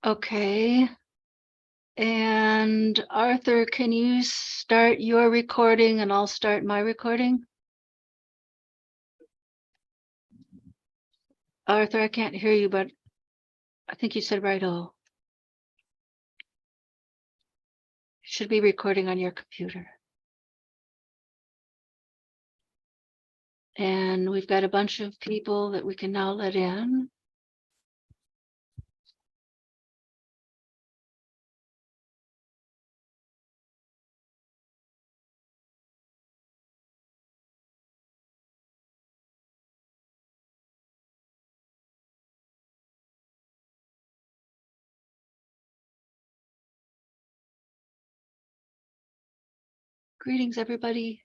Okay. And Arthur, can you start your recording and I'll start my recording? Arthur, I can't hear you, but I think you said righto. Should be recording on your computer. And we've got a bunch of people that we can now let in. Greetings, everybody.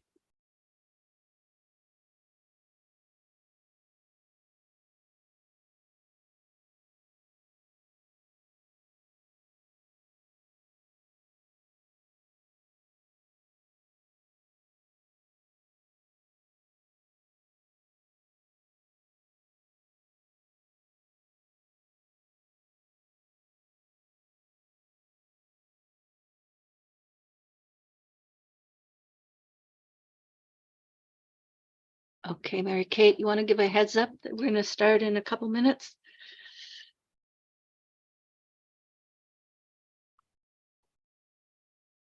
Okay, Mary Kate, you want to give a heads up that we're going to start in a couple minutes?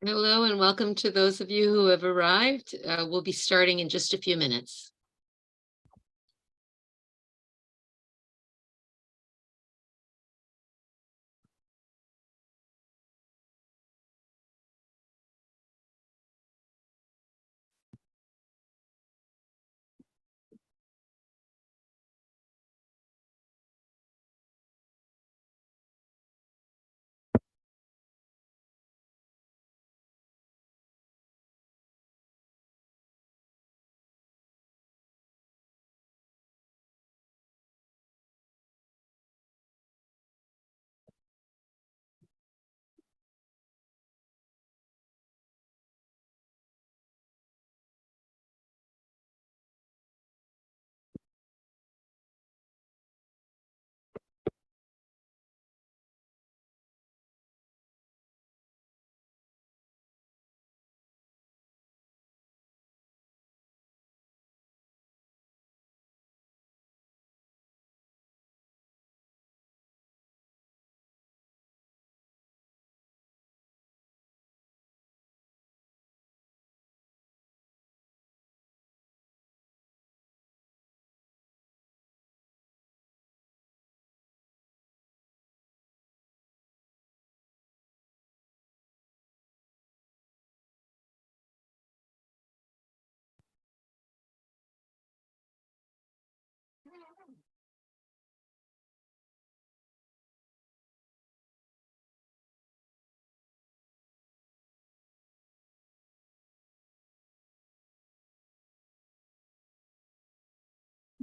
Hello and welcome to those of you who have arrived. We'll be starting in just a few minutes.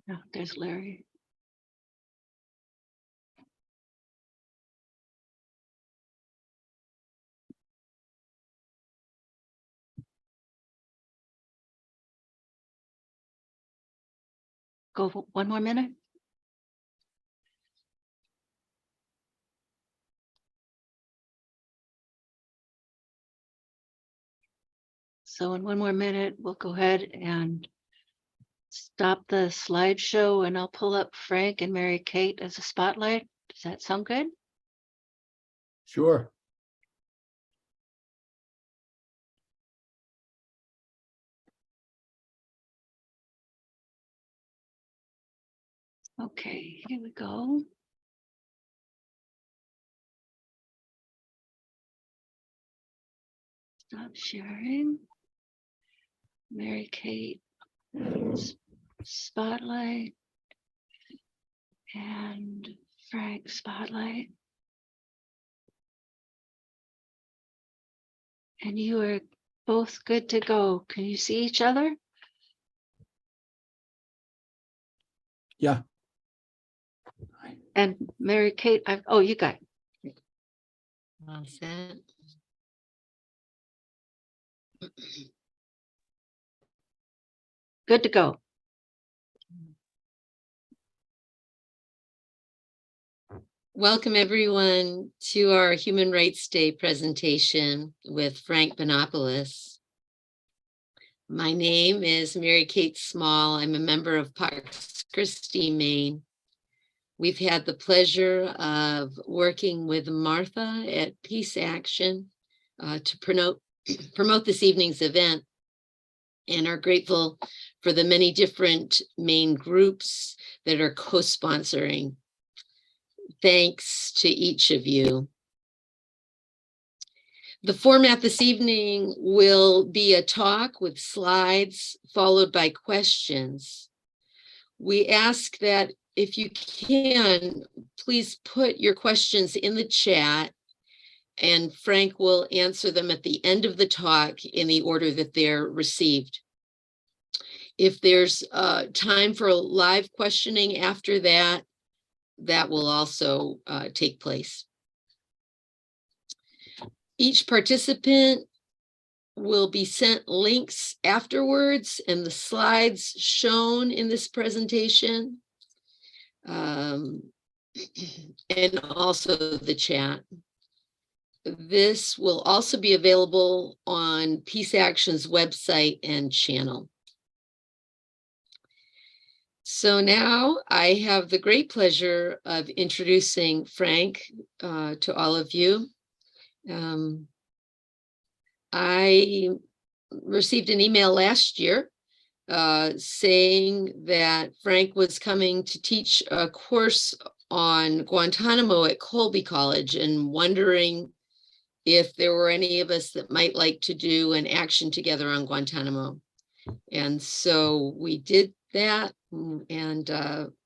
No, there's Larry. Go for one more minute. So in one more minute, we'll go ahead and stop the slideshow and I'll pull up Frank and Mary Kate as a spotlight. Does that sound good? Sure. Okay, here we go. Stop sharing. Mary Kate, spotlight, and Frank spotlight. And you are both good to go. Can you see each other? Yeah. And Mary Kate, oh, you got it. All set. Good to go. Welcome everyone to our Human Rights Day presentation with Frank Bonopoulos. My name is Mary Kate Small. I'm a member of Pax Christi, Maine. We've had the pleasure of working with Martha at Peace Action to promote this evening's event, and are grateful for the many different Maine groups that are co-sponsoring. Thanks to each of you. The format this evening will be a talk with slides followed by questions. We ask that if you can, please put your questions in the chat and Frank will answer them at the end of the talk in the order that they're received. If there's time for live questioning after that, that will also take place. Each participant will be sent links afterwards and the slides shown in this presentation, and also the chat. This will also be available on Peace Action's website and channel. So now I have the great pleasure of introducing Frank to all of you. I received an email last year saying that Frank was coming to teach a course on Guantánamo at Colby College and wondering if there were any of us that might like to do an action together on Guantánamo. And so we did that, and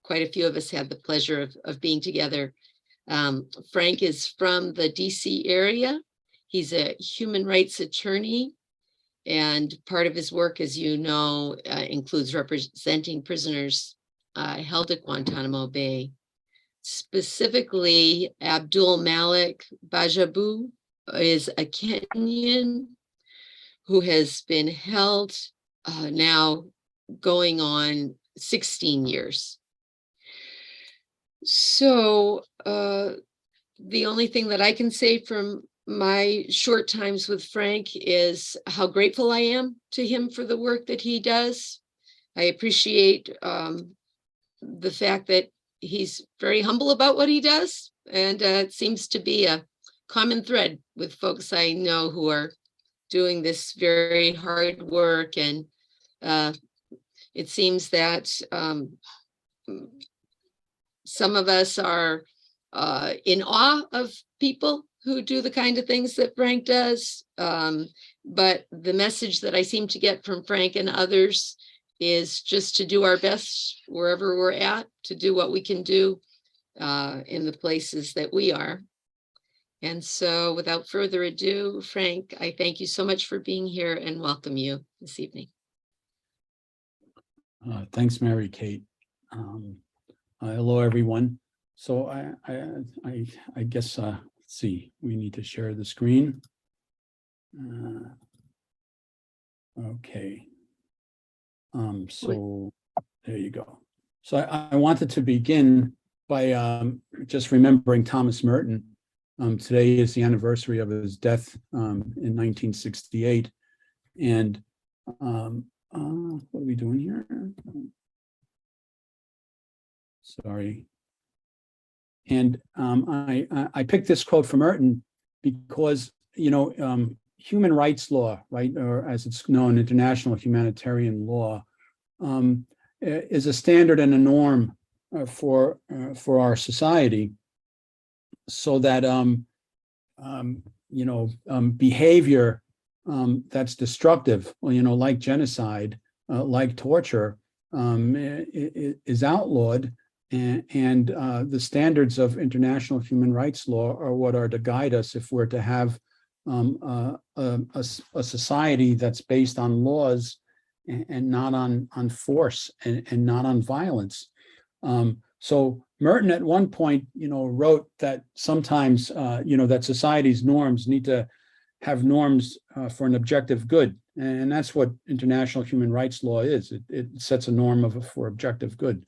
quite a few of us had the pleasure of being together. Frank is from the DC area. He's a human rights attorney, and part of his work, as you know, includes representing prisoners held at Guantanamo Bay. Specifically, Abdul Malik Bajabu is a Kenyan who has been held now going on 16 years. So the only thing that I can say from my short times with Frank is how grateful I am to him for the work that he does. I appreciate the fact that he's very humble about what he does, and it seems to be a common thread with folks I know who are doing this very hard work. And it seems that some of us are in awe of people who do the kind of things that Frank does. But the message that I seem to get from Frank and others is just to do our best wherever we're at, to do what we can do in the places that we are. And so without further ado, Frank, I thank you so much for being here and welcome you this evening. Thanks, Mary Kate. Hello, everyone. So I guess, let's see, we need to share the screen. Okay. So there you go. So I wanted to begin by just remembering Thomas Merton. Today is the anniversary of his death in 1968. And what are we doing here? Sorry. And I picked this quote from Merton because, you know, human rights law, right, or as it's known, international humanitarian law, is a standard and a norm for our society, so that you know, behavior that's destructive, you know, like genocide, like torture, is outlawed, and the standards of international human rights law are what are to guide us if we're to have a society that's based on laws and not on force and not on violence. So Merton at one point, you know, wrote that sometimes, you know, that society's norms need to have norms for an objective good. And that's what international human rights law is. It sets a norm for objective good.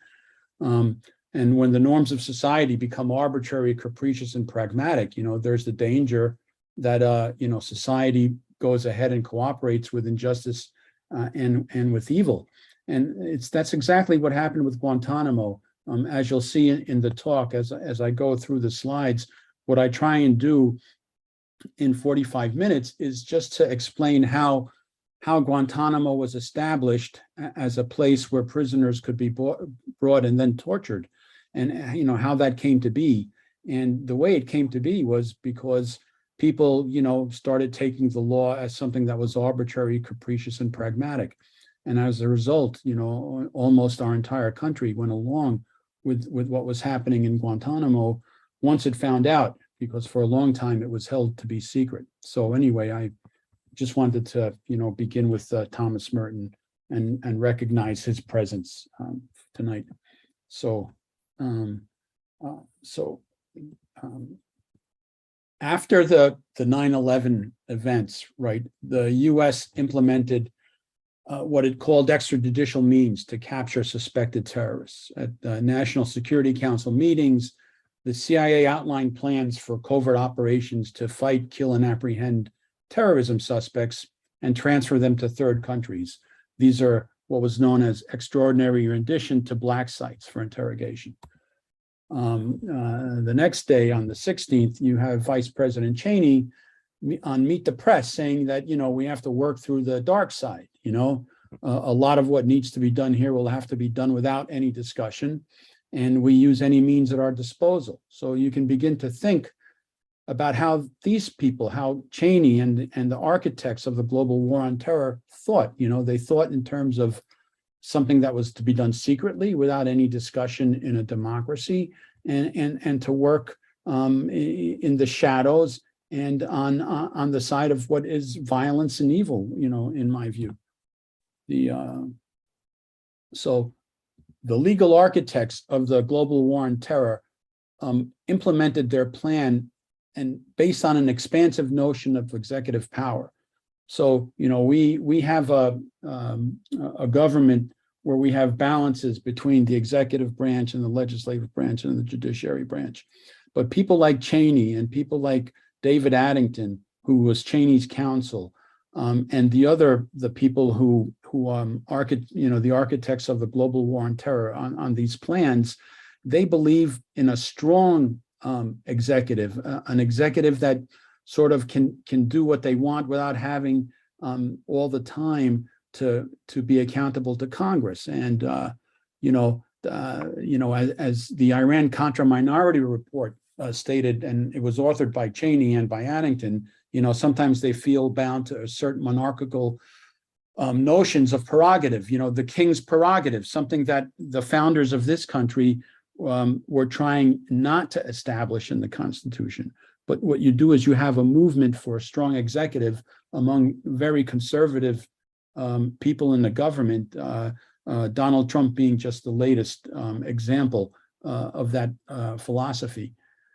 And when the norms of society become arbitrary, capricious, and pragmatic, there's the danger that, society goes ahead and cooperates with injustice and with evil. And that's exactly what happened with Guantanamo. As you'll see in the talk, as I go through the slides, what I try and do in 45 minutes is just to explain how Guantanamo was established as a place where prisoners could be brought and then tortured, and how that came to be. And the way it came to be was because people started taking the law as something that was arbitrary, capricious, and pragmatic. And as a result, almost our entire country went along with what was happening in Guantanamo once it found out, because for a long time it was held to be secret. So anyway, I just wanted to, begin with Thomas Merton and recognize his presence tonight. So, after the 9/11 events, right, the U.S. implemented what it called extrajudicial means to capture suspected terrorists. At National Security Council meetings, the CIA outlined plans for covert operations to fight, kill, and apprehend terrorism suspects and transfer them to third countries. These are what was known as extraordinary rendition to black sites for interrogation. The next day, on the 16th, you have Vice President Cheney on Meet the Press saying that, we have to work through the dark side. A lot of what needs to be done here will have to be done without any discussion, and we use any means at our disposal. So you can begin to think about how these people, how Cheney and the architects of the global war on terror thought. They thought in terms of something that was to be done secretly without any discussion in a democracy, and to work in the shadows and on the side of what is violence and evil, in my view. So the legal architects of the global war on terror implemented their plan and based on an expansive notion of executive power. So, we have a government where we have balances between the executive branch and the legislative branch and the judiciary branch. But people like Cheney and people like David Addington, who was Cheney's counsel, and the people who the architects of the global war on terror on these plans, they believe in a strong executive, an executive that sort of can do what they want without having all the time to be accountable to Congress. And as the Iran-Contra Minority Report stated, and it was authored by Cheney and by Addington, sometimes they feel bound to certain monarchical notions of prerogative, the king's prerogative, something that the founders of this country were trying not to establish in the Constitution. But what you do is you have a movement for a strong executive among very conservative people in the government, Donald Trump being just the latest example of that philosophy.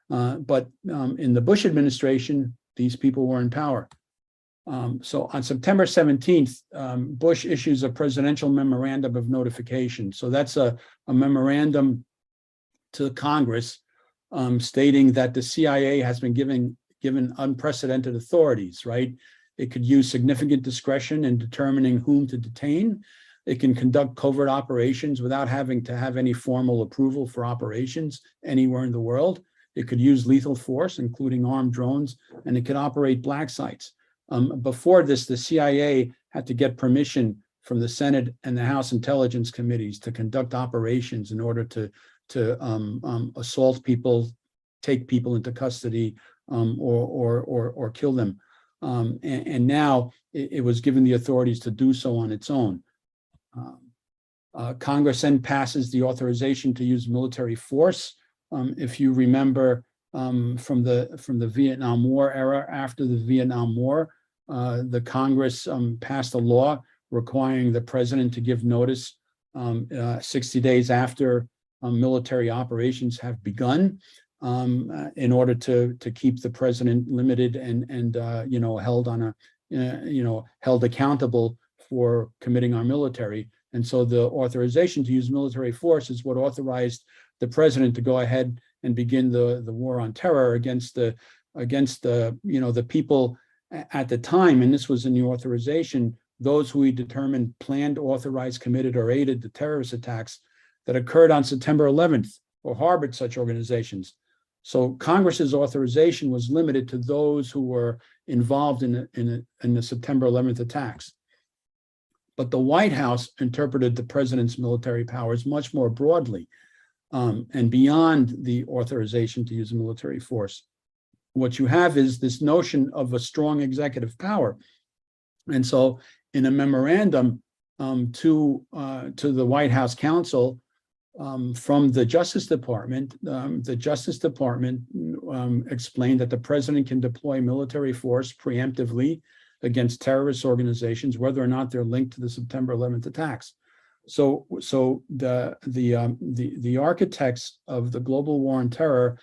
But in the Bush administration, these people were in power. So on September 17th, Bush issues a presidential memorandum of notification. So that's a memorandum to Congress stating that the CIA has been given unprecedented authorities, right? It could use significant discretion in determining whom to detain. It can conduct covert operations without having to have any formal approval for operations anywhere in the world. It could use lethal force, including armed drones, and it could operate black sites. Before this, the CIA had to get permission from the Senate and the House Intelligence Committees to conduct operations in order to assault people, take people into custody, or kill them. And now it was given the authorities to do so on its own. Congress then passes the authorization to use military force. If you remember from the Vietnam War era, after the Vietnam War, the Congress passed a law requiring the president to give notice 60 days after military operations have begun, in order to keep the president limited and held on held accountable for committing our military. And so the authorization to use military force is what authorized the president to go ahead and begin the war on terror against the the people at the time. And this was in the authorization, those who he determined planned, authorized, committed, or aided the terrorist attacks that occurred on September 11th or harbored such organizations. So Congress's authorization was limited to those who were involved in the September 11th attacks. But the White House interpreted the president's military powers much more broadly and beyond the authorization to use a military force. What you have is this notion of a strong executive power. And so in a memorandum to the White House counsel, from the Justice Department explained that the president can deploy military force preemptively against terrorist organizations, whether or not they're linked to the September 11th attacks. So the architects of the global war on terror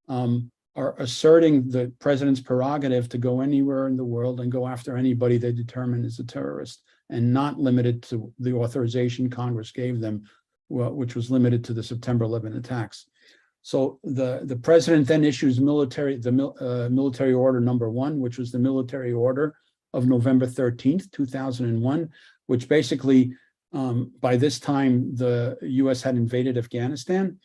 are asserting the president's prerogative to go anywhere in the world and go after anybody they determine is a terrorist, and not limited to the authorization Congress gave them, which was limited to the September 11 attacks. So the president then issues military order number 1, which was the military order of November 13th, 2001, which basically, by this time, the US had invaded Afghanistan.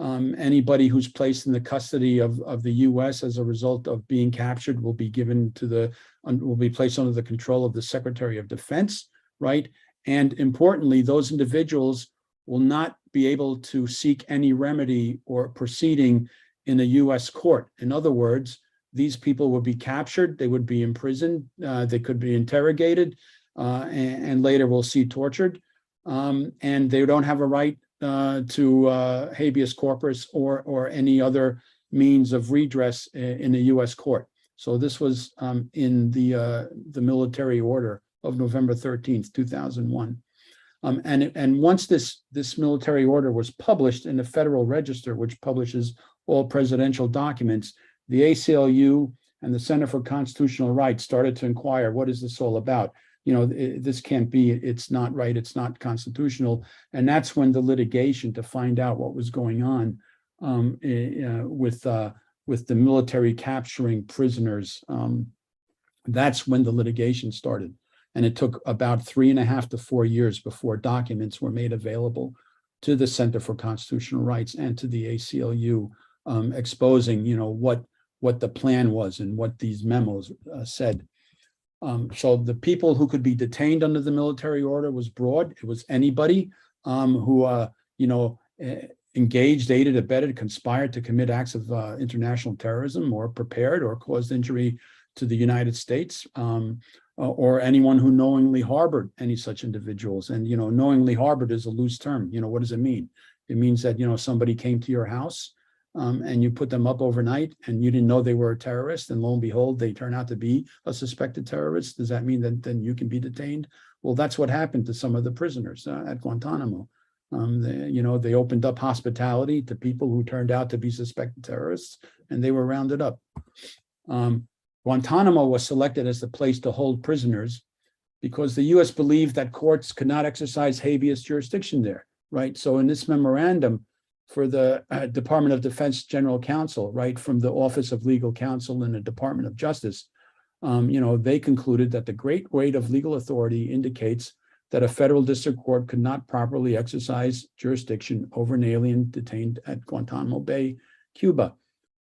Anybody who's placed in the custody of the US as a result of being captured will be placed under the control of the Secretary of Defense, right? And importantly, those individuals will not be able to seek any remedy or proceeding in a US court. In other words, these people would be captured, they would be imprisoned, they could be interrogated, and later we'll see tortured. And they don't have a right to habeas corpus or any other means of redress in a US court. So this was in the military order of November 13th, 2001. And once this military order was published in the Federal Register, which publishes all presidential documents, the ACLU and the Center for Constitutional Rights started to inquire, what is this all about? This can't be, it's not right, it's not constitutional. And that's when the litigation to find out what was going on with the military capturing prisoners, that's when the litigation started. And it took about 3.5 to 4 years before documents were made available to the Center for Constitutional Rights and to the ACLU, exposing, what the plan was and what these memos said. So the people who could be detained under the military order was broad. It was anybody who, engaged, aided, abetted, conspired to commit acts of international terrorism, or prepared or caused injury to the United States, or anyone who knowingly harbored any such individuals. And, knowingly harbored is a loose term. What does it mean? It means that, somebody came to your house and you put them up overnight and you didn't know they were a terrorist, and lo and behold, they turn out to be a suspected terrorist. Does that mean that then you can be detained? Well, that's what happened to some of the prisoners at Guantanamo. They opened up hospitality to people who turned out to be suspected terrorists, and they were rounded up. Guantanamo was selected as the place to hold prisoners because the US believed that courts could not exercise habeas jurisdiction there, right? So in this memorandum for the Department of Defense General Counsel, right, from the Office of Legal Counsel in the Department of Justice, they concluded that the great weight of legal authority indicates that a federal district court could not properly exercise jurisdiction over an alien detained at Guantanamo Bay, Cuba.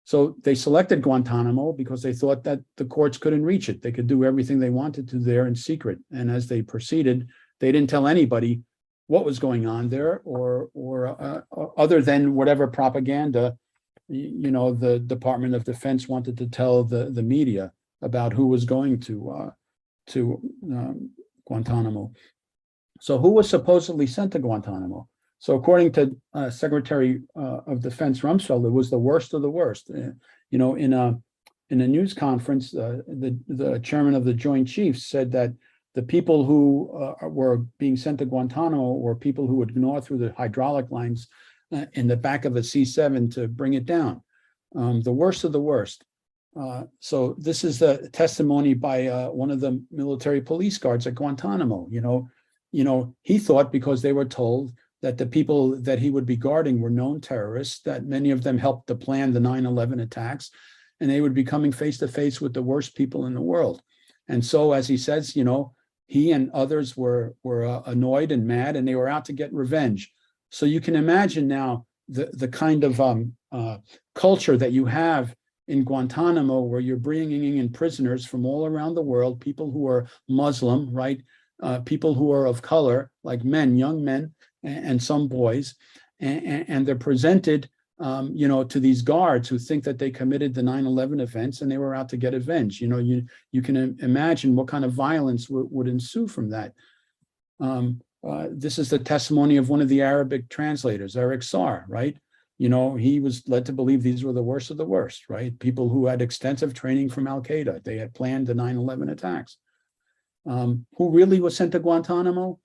So they selected Guantanamo because they thought that the courts couldn't reach it. They could do everything they wanted to there in secret. And as they proceeded, they didn't tell anybody what was going on there, or other than whatever propaganda, the Department of Defense wanted to tell the media about who was going to Guantanamo. So who was supposedly sent to Guantanamo? So according to Secretary of Defense Rumsfeld, it was the worst of the worst. In a news conference, the chairman of the Joint Chiefs said that the people who were being sent to Guantanamo were people who would gnaw through the hydraulic lines in the back of a C-7 to bring it down. The worst of the worst. So this is the testimony by one of the military police guards at Guantanamo. He thought because they were told that the people that he would be guarding were known terrorists, that many of them helped to plan the 9/11 attacks, and they would be coming face to face with the worst people in the world. And so, as he says, he and others were annoyed and mad, and they were out to get revenge. So you can imagine now the kind of culture that you have in Guantanamo, where you're bringing in prisoners from all around the world, people who are Muslim, right? People who are of color, like men, young men, and some boys, and they're presented, to these guards who think that they committed the 9/11 events and they were out to get revenge. You can imagine what kind of violence would ensue from that. This is the testimony of one of the Arabic translators, Eric Sarr, right? He was led to believe these were the worst of the worst, right? People who had extensive training from Al-Qaeda. They had planned the 9/11 attacks. Who really was sent to Guantanamo?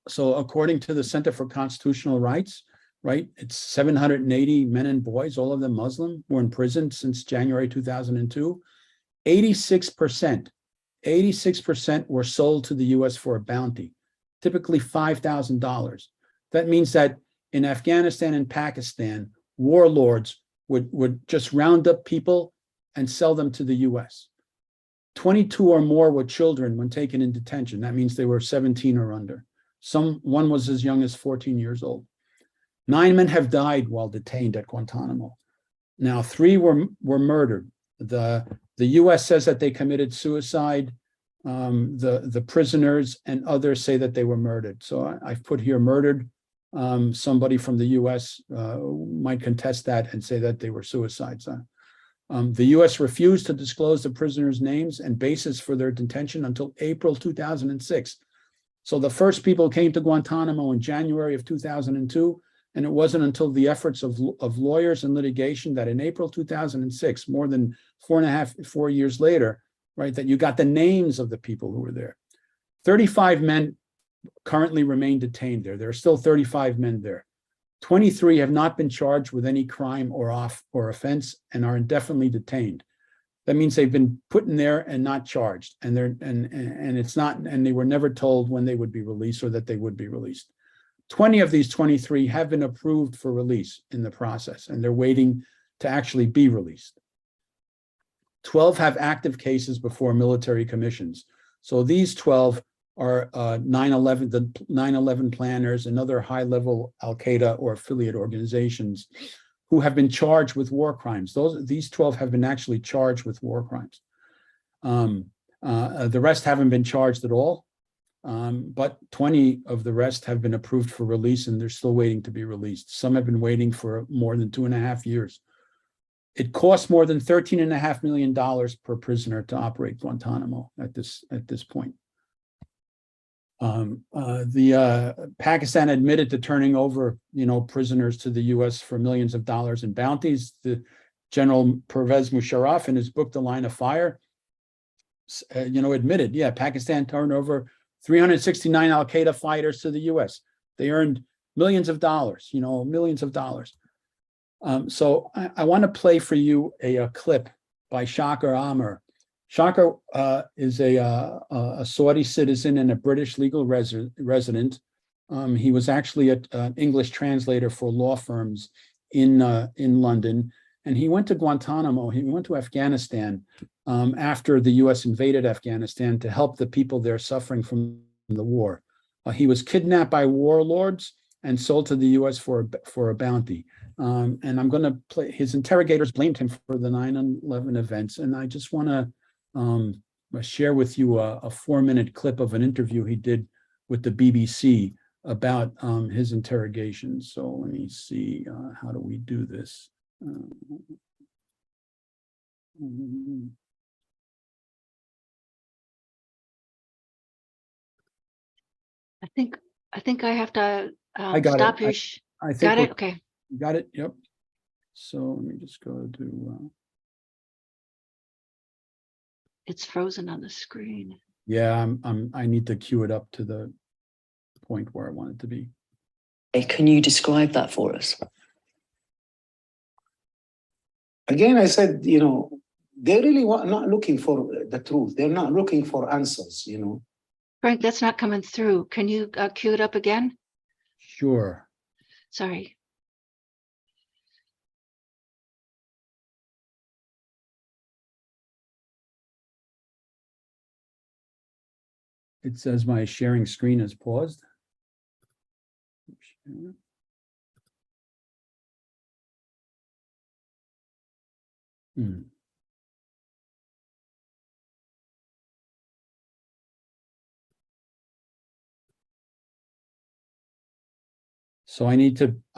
So according to the Center for Constitutional Rights, right, it's 780 men and boys, all of them Muslim, were in prison since January 2002. 86% were sold to the US for a bounty, typically $5,000. That means that in Afghanistan and Pakistan, warlords would just round up people and sell them to the US. 22 or more were children when taken in detention. That means they were 17 or under. One was as young as 14 years old. 9 men have died while detained at Guantanamo. Now, 3 were murdered. The US says that they committed suicide. The prisoners and others say that they were murdered. So I've put here murdered. Somebody from the US might contest that and say that they were suicides. The US refused to disclose the prisoners' names and basis for their detention until April 2006. So the first people came to Guantanamo in January of 2002, and it wasn't until the efforts of lawyers and litigation that in April 2006, more than 4 years later, right, that you got the names of the people who were there. 35 men currently remain detained there. There are still 35 men there. 23 have not been charged with any crime or offense and are indefinitely detained. That means they've been put in there and not charged, and they were never told when they would be released or that they would be released. 20 of these 23 have been approved for release in the process, and they're waiting to actually be released. 12 have active cases before military commissions. So these 12 are the 9/11 planners and other high-level Al-Qaeda or affiliate organizations who have been charged with war crimes. These 12 have been actually charged with war crimes. The rest haven't been charged at all, but 20 of the rest have been approved for release, and they're still waiting to be released. Some have been waiting for more than 2.5 years. It costs more than $13.5 million per prisoner to operate Guantanamo at this point. Pakistan admitted to turning over, prisoners to the U.S. for millions of dollars in bounties. The General Pervez Musharraf, in his book, The Line of Fire, admitted, Pakistan turned over 369 Al-Qaeda fighters to the U.S. They earned millions of dollars, millions of dollars. So I want to play for you a clip by Shakar Amir. Shakar is a Saudi citizen and a British legal resident. He was actually an English translator for law firms in London, and he went to Guantanamo. He went to Afghanistan after the U.S. invaded Afghanistan to help the people there suffering from the war. He was kidnapped by warlords and sold to the U.S. for a bounty. And I'm going to play. His interrogators blamed him for the 9/11 events, and I just want to share with you a 4-minute clip of an interview he did with the BBC about his interrogations. So let me see, how do we do this? I think I have to I got stop it. you. I think Got it? Okay. got it. Yep. So let me just go to. It's frozen on the screen. Yeah, I need to cue it up to the point where I want it to be. Can you describe that for us? Again, I said, they really not looking for the truth. They're not looking for answers, Frank, that's not coming through. Can you cue it up again? Sure. Sorry. It says my sharing screen is paused. Hmm. So I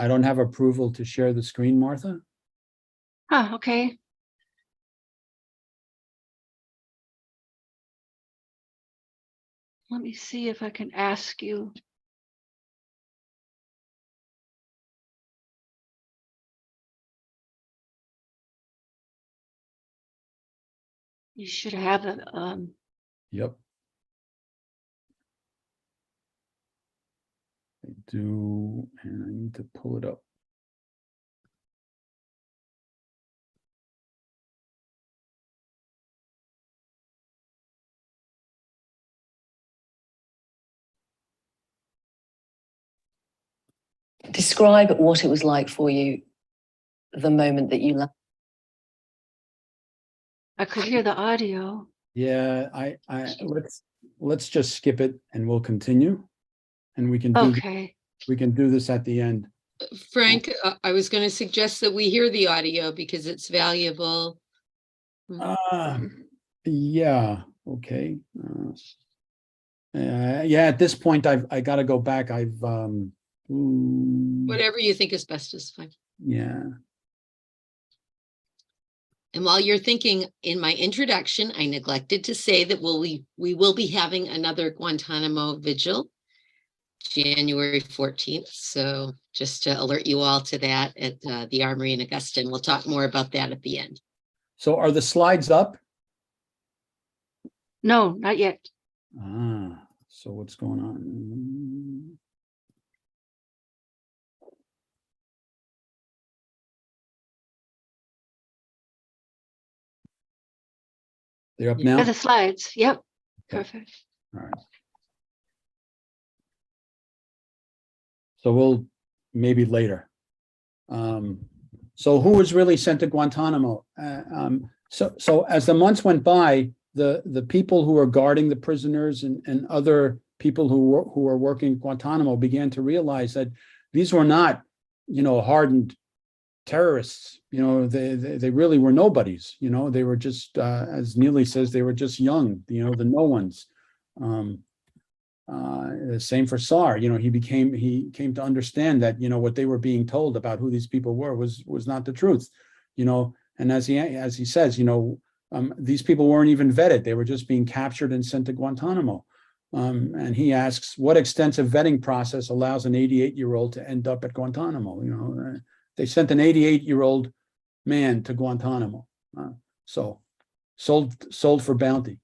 don't have approval to share the screen, Martha? Okay. Let me see if I can ask you. You should have it. Yep. I do, and I need to pull it up. Describe what it was like for you the moment that you left. I could hear the audio. Yeah, let's just skip it and we'll continue. And we can Okay. do this at the end. Frank, I was going to suggest that we hear the audio because it's valuable. Yeah, okay. Yeah, at this point, I got to go back. Whatever you think is best is fine. Yeah. And while you're thinking, in my introduction, I neglected to say that we will be having another Guantanamo vigil, January 14th. So just to alert you all to that at the Armory in Augusta, and we'll talk more about that at the end. So are the slides up? No, not yet. So what's going on? They're up now? The slides. Yep. Okay. Perfect. All right. So we'll maybe later. So who was really sent to Guantanamo? So as the months went by, the people who were guarding the prisoners and other people who were working at Guantanamo began to realize that these were not, hardened terrorists. They really were nobodies. They were just, as Neely says, they were just young. The no ones. Same for Saar. He came to understand that what they were being told about who these people were was not the truth. And as he says, these people weren't even vetted. They were just being captured and sent to Guantanamo. And he asks, what extensive vetting process allows an 88-year-old to end up at Guantanamo? They sent an 88-year-old man to Guantanamo. So sold for bounty.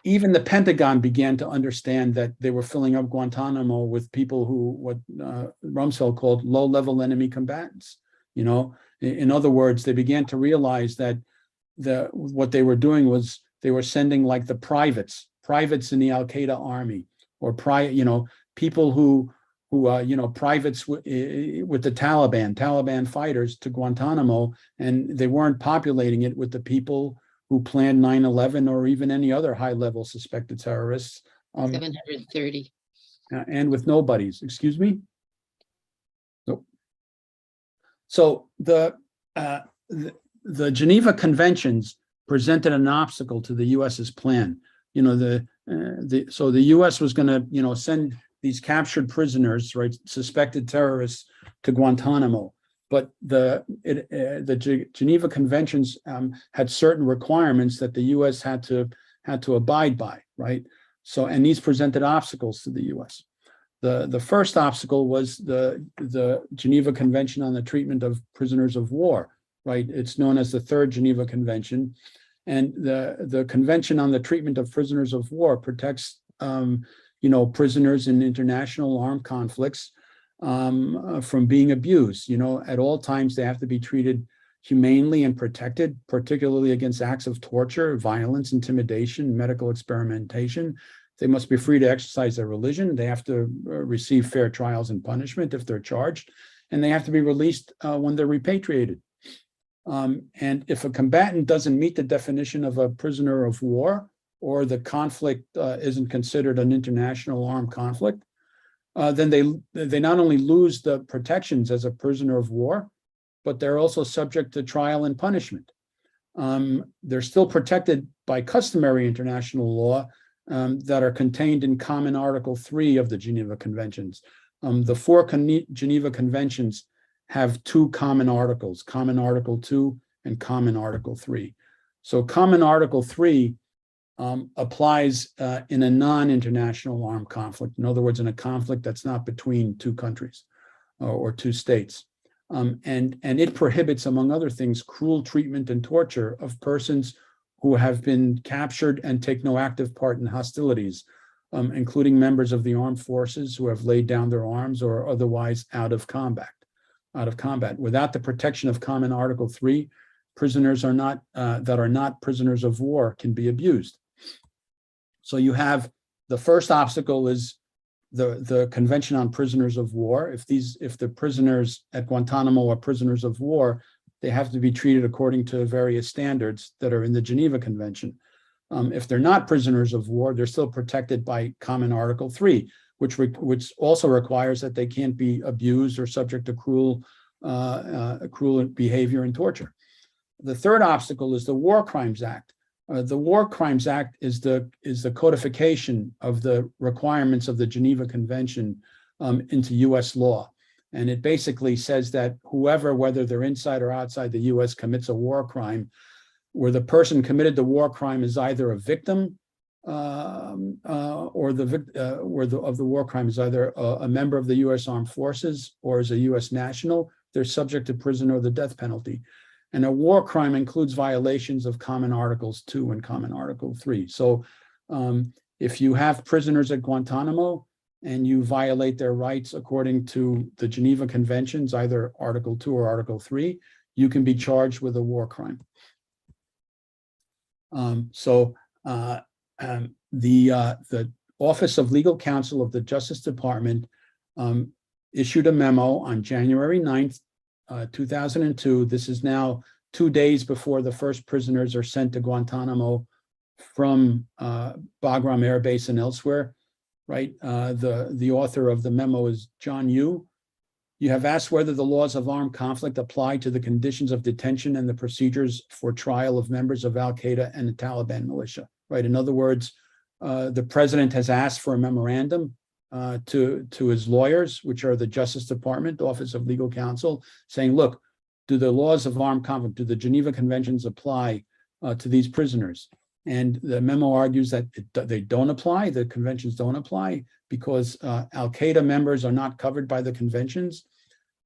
Even the Pentagon began to understand that they were filling up Guantanamo with people who, what Rumsfeld called low-level enemy combatants. In other words, they began to realize that what they were doing was they were sending like the privates in the Al-Qaeda army, or people who privates with the Taliban fighters to Guantanamo, and they weren't populating it with the people who planned 9/11 or even any other high-level suspected terrorists. 730. And with nobodies. Excuse me? Nope. So the Geneva Conventions presented an obstacle to the U.S.'s plan. So the U.S. was going to, send these captured prisoners, right, suspected terrorists, to Guantanamo. But the Geneva Conventions had certain requirements that the U.S. had to abide by, right? So, and these presented obstacles to the U.S. The first obstacle was the Geneva Convention on the Treatment of Prisoners of War, right? It's known as the Third Geneva Convention, and the Convention on the Treatment of Prisoners of War protects prisoners in international armed conflicts from being abused. At all times they have to be treated humanely and protected, particularly against acts of torture, violence, intimidation, medical experimentation. They must be free to exercise their religion. They have to receive fair trials and punishment if they're charged, and they have to be released when they're repatriated. And if a combatant doesn't meet the definition of a prisoner of war, or the conflict isn't considered an international armed conflict, then they not only lose the protections as a prisoner of war, but they're also subject to trial and punishment. They're still protected by customary international law that are contained in Common Article 3 of the Geneva Conventions. The four Geneva Conventions have two common articles, Common Article 2 and Common Article 3. So Common Article 3 applies in a non-international armed conflict. In other words, in a conflict that's not between two countries or two states. And it prohibits, among other things, cruel treatment and torture of persons who have been captured and take no active part in hostilities, including members of the armed forces who have laid down their arms or are otherwise out of combat. Without the protection of Common Article 3, prisoners are not that are not prisoners of war can be abused. So you have the first obstacle is the Convention on Prisoners of War. If the prisoners at Guantanamo are prisoners of war, they have to be treated according to various standards that are in the Geneva Convention. If they're not prisoners of war, they're still protected by Common Article 3, which also requires that they can't be abused or subject to cruel behavior and torture. The third obstacle is the War Crimes Act. The War Crimes Act is the codification of the requirements of the Geneva Convention into U.S. law. And it basically says that whoever, whether they're inside or outside the U.S., commits a war crime, where the person committed the war crime is either a victim or of the war crime is either a member of the U.S. Armed Forces or is a U.S. national, they're subject to prison or the death penalty. And a war crime includes violations of Common Articles 2 and Common Article 3. So if you have prisoners at Guantanamo and you violate their rights according to the Geneva Conventions, either Article 2 or Article 3, you can be charged with a war crime. The Office of Legal Counsel of the Justice Department issued a memo on January 9th, 2002. This is now 2 days before the first prisoners are sent to Guantanamo from Bagram Air Base and elsewhere, right? The author of the memo is John Yoo. You have asked whether the laws of armed conflict apply to the conditions of detention and the procedures for trial of members of Al-Qaeda and the Taliban militia, right? In other words, the president has asked for a memorandum to his lawyers, which are the Justice Department, Office of Legal Counsel, saying, look, do the laws of armed conflict, do the Geneva Conventions apply to these prisoners? And the memo argues that they don't apply, the conventions don't apply, because Al-Qaeda members are not covered by the conventions,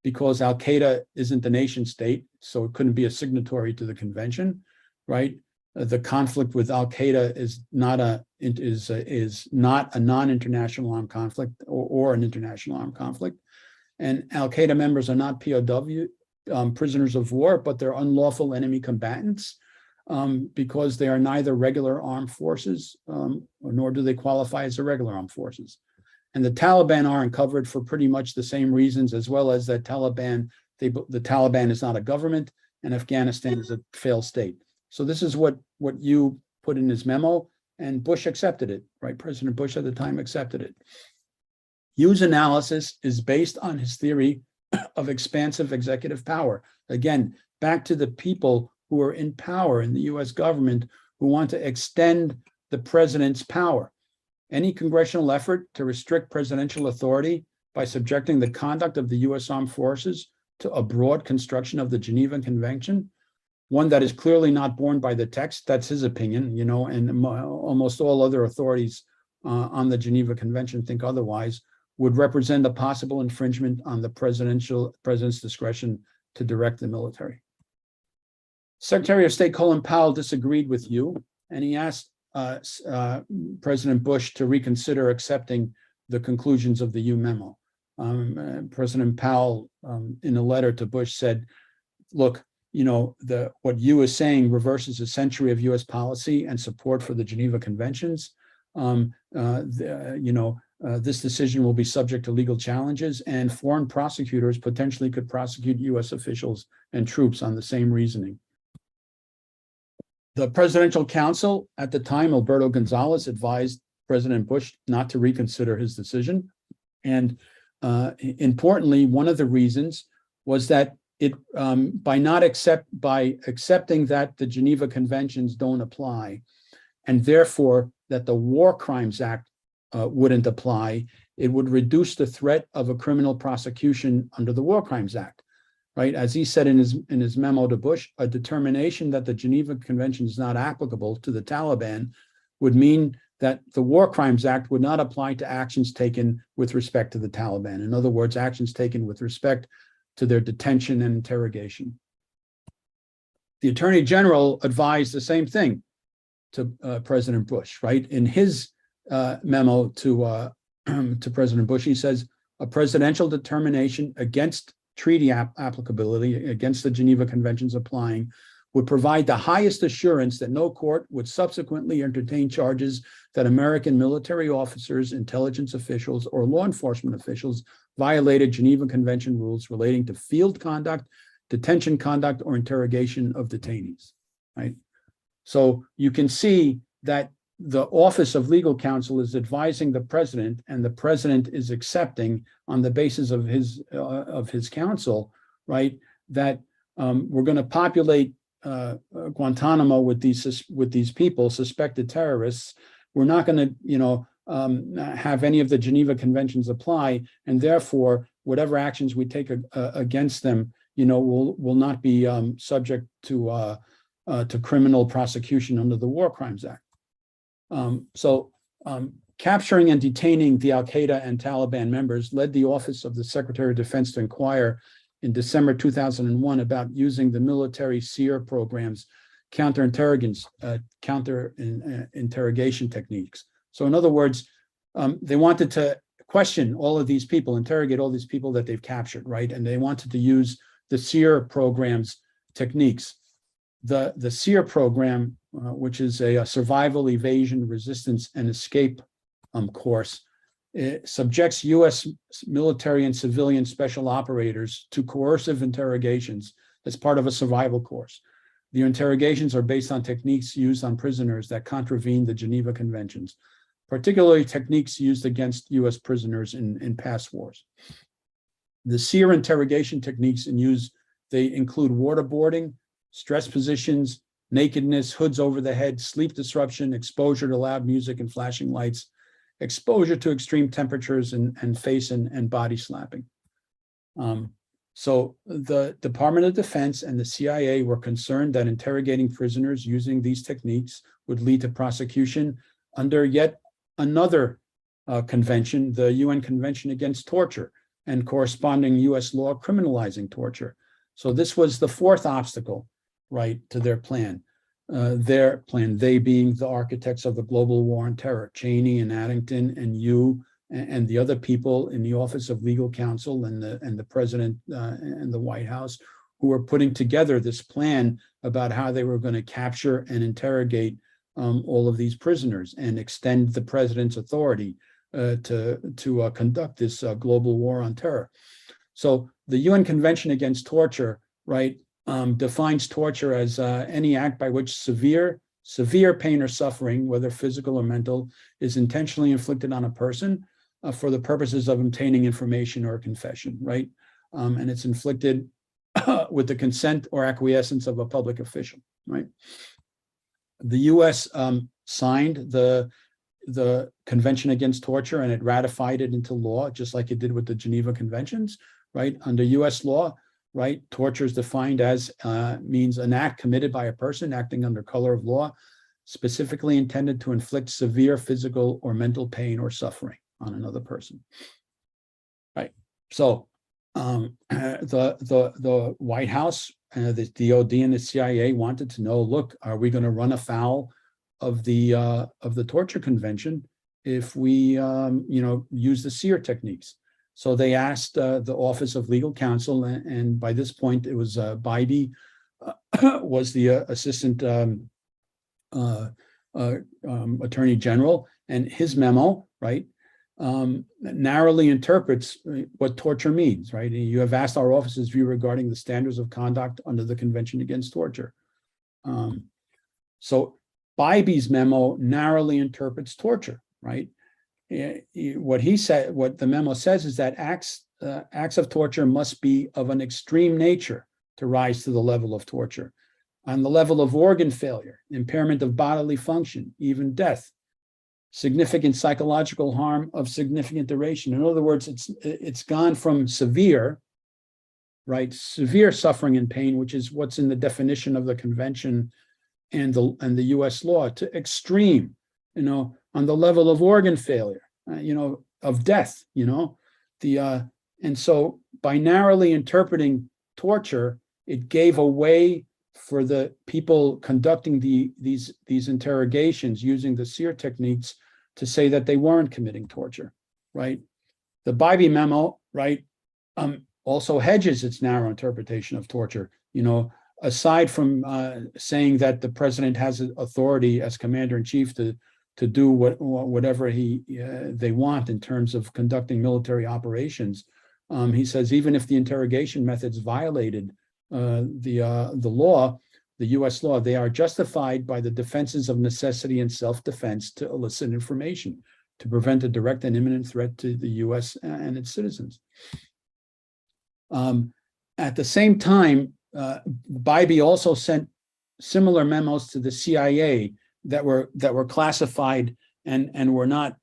because Al-Qaeda isn't the nation state, so it couldn't be a signatory to the convention, right? The conflict with Al-Qaeda is not a non-international armed conflict or an international armed conflict. And Al-Qaeda members are not POW, prisoners of war, but they're unlawful enemy combatants because they are neither regular armed forces nor do they qualify as irregular armed forces. And the Taliban are uncovered for pretty much the same reasons, as well as that the Taliban is not a government and Afghanistan is a failed state. So this is what you put in his memo, and Bush accepted it, right? President Bush at the time accepted it. Yu's analysis is based on his theory of expansive executive power. Again, back to the people who are in power in the US government who want to extend the president's power. Any congressional effort to restrict presidential authority by subjecting the conduct of the US Armed Forces to a broad construction of the Geneva Convention, one that is clearly not borne by the text, that's his opinion, and almost all other authorities on the Geneva Convention think otherwise, would represent a possible infringement on the president's discretion to direct the military. Secretary of State Colin Powell disagreed with you, and he asked President Bush to reconsider accepting the conclusions of the Yu memo. President Powell, in a letter to Bush, said, look, what Yu is saying reverses a century of US policy and support for the Geneva Conventions. this decision will be subject to legal challenges, and foreign prosecutors potentially could prosecute U.S. officials and troops on the same reasoning. The presidential counsel at the time, Alberto Gonzales, advised President Bush not to reconsider his decision. And importantly, one of the reasons was that by accepting that the Geneva Conventions don't apply, and therefore that the War Crimes Act wouldn't apply, it would reduce the threat of a criminal prosecution under the War Crimes Act, right? As he said in his memo to Bush, a determination that the Geneva Convention is not applicable to the Taliban would mean that the War Crimes Act would not apply to actions taken with respect to the Taliban. In other words, actions taken with respect to their detention and interrogation. The Attorney General advised the same thing to President Bush, right? In his memo to President Bush, he says, a presidential determination against treaty applicability, against the Geneva Conventions applying, would provide the highest assurance that no court would subsequently entertain charges that American military officers, intelligence officials, or law enforcement officials violated Geneva Convention rules relating to field conduct, detention conduct, or interrogation of detainees, right? So you can see that the Office of Legal Counsel is advising the president, and the president is accepting on the basis of his counsel, right, that we're going to populate Guantanamo with these people, suspected terrorists. We're not going to, have any of the Geneva Conventions apply, and therefore, whatever actions we take against them, will not be subject to criminal prosecution under the War Crimes Act. Capturing and detaining the Al-Qaeda and Taliban members led the Office of the Secretary of Defense to inquire in December 2001 about using the military SEER program's counter-interrogation techniques. So in other words, they wanted to question all of these people, interrogate all these people that they've captured, right? And they wanted to use the SEER program's techniques. The SEER program, which is a survival, evasion, resistance, and escape course, it subjects U.S. military and civilian special operators to coercive interrogations as part of a survival course. The interrogations are based on techniques used on prisoners that contravene the Geneva Conventions, particularly techniques used against U.S. prisoners in past wars. The SEER interrogation techniques they include waterboarding, stress positions, nakedness, hoods over the head, sleep disruption, exposure to loud music and flashing lights, exposure to extreme temperatures, and face and body slapping. So the Department of Defense and the CIA were concerned that interrogating prisoners using these techniques would lead to prosecution under yet another convention, the UN Convention Against Torture, and corresponding US law criminalizing torture. So this was the fourth obstacle, right, to their plan. They being the architects of the global war on terror, Cheney and Addington and you and the other people in the Office of Legal Counsel and the President and the White House, who were putting together this plan about how they were going to capture and interrogate all of these prisoners and extend the president's authority to conduct this global war on terror. So the UN Convention Against Torture, right, defines torture as any act by which severe pain or suffering, whether physical or mental, is intentionally inflicted on a person for the purposes of obtaining information or confession, right? And it's inflicted with the consent or acquiescence of a public official, right? The U.S. signed the Convention Against Torture, and it ratified it into law, just like it did with the Geneva Conventions, right? Under U.S. law, right, torture is defined as means an act committed by a person acting under color of law, specifically intended to inflict severe physical or mental pain or suffering on another person. Right. So the White House, the DOD, and the CIA wanted to know: look, are we going to run afoul of the torture convention if we use the SEER techniques? So they asked the Office of Legal Counsel, and by this point it was Bybee was the assistant attorney general, And his memo, right, narrowly interprets what torture means, right? You have asked our office's view regarding the standards of conduct under the Convention Against Torture. So Bybee's memo narrowly interprets torture, right? What he said, what the memo says is that acts of torture must be of an extreme nature to rise to the level of torture. On the level of organ failure, impairment of bodily function, even death, significant psychological harm of significant duration. In other words, it's gone from severe, right, severe suffering and pain, which is what's in the definition of the convention and the U.S. law, to extreme, on the level of organ failure, of death, and so by narrowly interpreting torture, it gave a way for the people conducting these interrogations using the SEER techniques to say that they weren't committing torture, right? The Bybee memo, right, also hedges its narrow interpretation of torture. Aside from saying that the president has authority as commander-in-chief to do whatever they want in terms of conducting military operations, he says even if the interrogation methods violated the law, the U.S. law, they are justified by the defenses of necessity and self-defense to elicit information to prevent a direct and imminent threat to the U.S. and its citizens. At the same time, Bybee also sent similar memos to the CIA that were classified and were not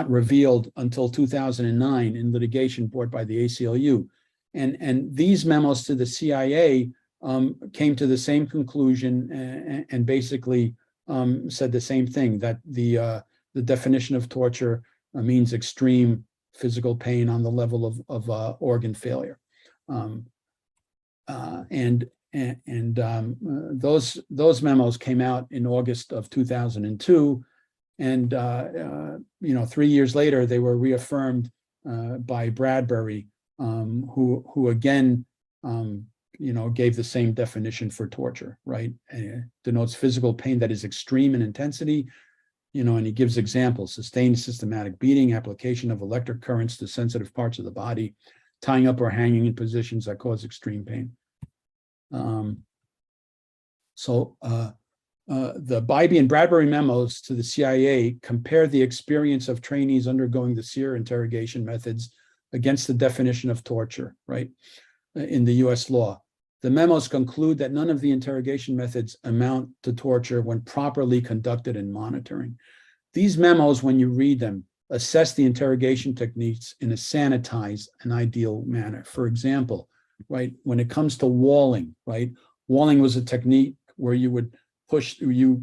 revealed until 2009 in litigation brought by the ACLU. And these memos to the CIA came to the same conclusion and basically said the same thing, that the definition of torture means extreme physical pain on the level of organ failure. Those memos came out in August of 2002, and 3 years later they were reaffirmed by Bradbury, who again gave the same definition for torture, right? Denotes physical pain that is extreme in intensity, and he gives examples: sustained systematic beating, application of electric currents to sensitive parts of the body, tying up or hanging in positions that cause extreme pain. The Bybee and Bradbury memos to the CIA compare the experience of trainees undergoing the SEER interrogation methods against the definition of torture, right, in the U.S. law. The memos conclude that none of the interrogation methods amount to torture when properly conducted and monitoring. These memos, when you read them, assess the interrogation techniques in a sanitized and ideal manner. For example, right, when it comes to walling, right, walling was a technique where you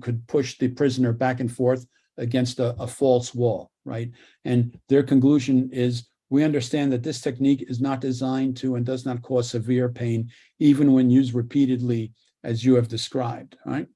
could push the prisoner back and forth against a false wall, right? And their conclusion is, we understand that this technique is not designed to and does not cause severe pain, even when used repeatedly, as you have described, right?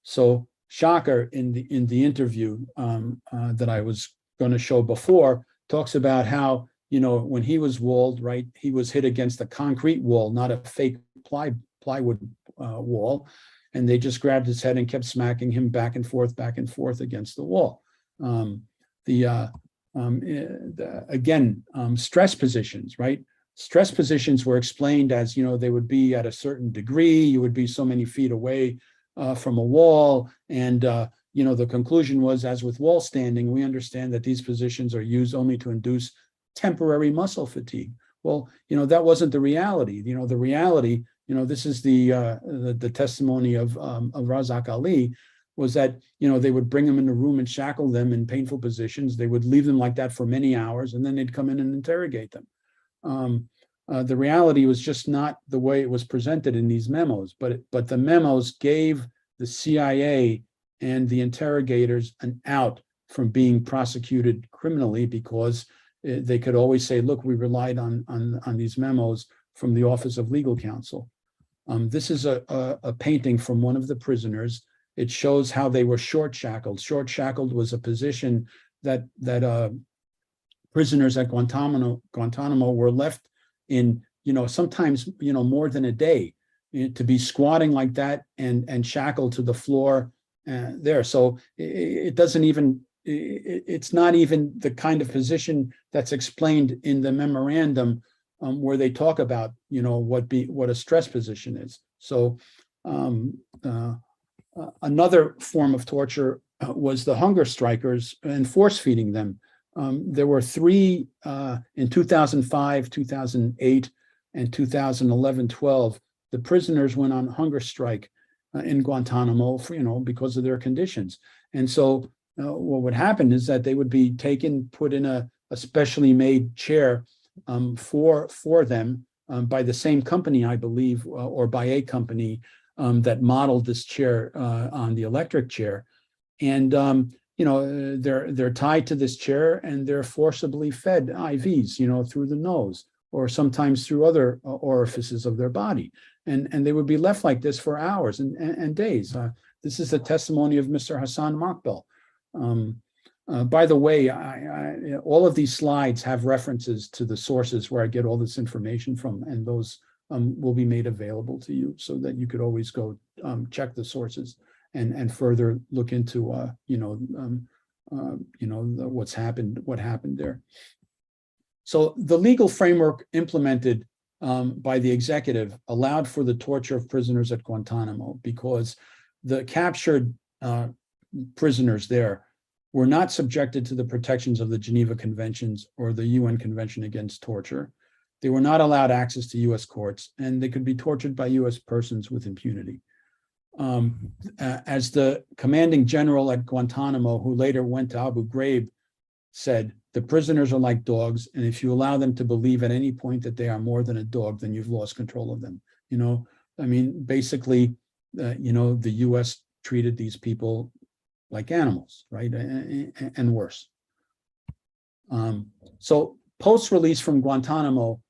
So Shocker in the interview that I was going to show before talks about how, when he was walled, right, he was hit against a concrete wall, not a fake plywood wall, and they just grabbed his head and kept smacking him back and forth against the wall. Stress positions, right? Stress positions were explained as, they would be at a certain degree, you would be so many feet away from a wall. And, the conclusion was, as with wall standing, we understand that these positions are used only to induce temporary muscle fatigue. Well, that wasn't the reality. The reality, this is the testimony of Razak Ali, was that, they would bring them in a room and shackle them in painful positions. They would leave them like that for many hours, and then they'd come in and interrogate them. The reality was just not the way it was presented in these memos, but the memos gave the CIA and the interrogators an out from being prosecuted criminally, because they could always say, look, we relied on these memos from the Office of Legal Counsel. This is a painting from one of the prisoners. It shows how they were short shackled. Short shackled was a position that prisoners at Guantanamo were left in, sometimes, more than a day, to be squatting like that and shackled to the floor there. So it doesn't even, it's not even the kind of position that's explained in the memorandum where they talk about, what a stress position is. So another form of torture was the hunger strikers and force feeding them. There were three in 2005, 2008, and 2011-12. The prisoners went on hunger strike in Guantanamo for, because of their conditions. And so what would happen is that they would be taken, put in a specially made chair for them by the same company, I believe, or by a company that modeled this chair on the electric chair. And they're tied to this chair and they're forcibly fed IVs, through the nose or sometimes through other orifices of their body. And they would be left like this for hours and days. This is the testimony of Mr. Hassan Makbel. By the way, all of these slides have references to the sources where I get all this information from, and those will be made available to you so that you could always go check the sources and further look into what happened there. So the legal framework implemented by the executive allowed for the torture of prisoners at Guantanamo because the captured prisoners there were not subjected to the protections of the Geneva Conventions or the UN Convention Against Torture. They were not allowed access to US courts, and they could be tortured by US persons with impunity. As the commanding general at Guantanamo, who later went to Abu Ghraib, said, the prisoners are like dogs, and if you allow them to believe at any point that they are more than a dog, then you've lost control of them. Basically, the US treated these people like animals, right? And worse. So post-release from Guantanamo,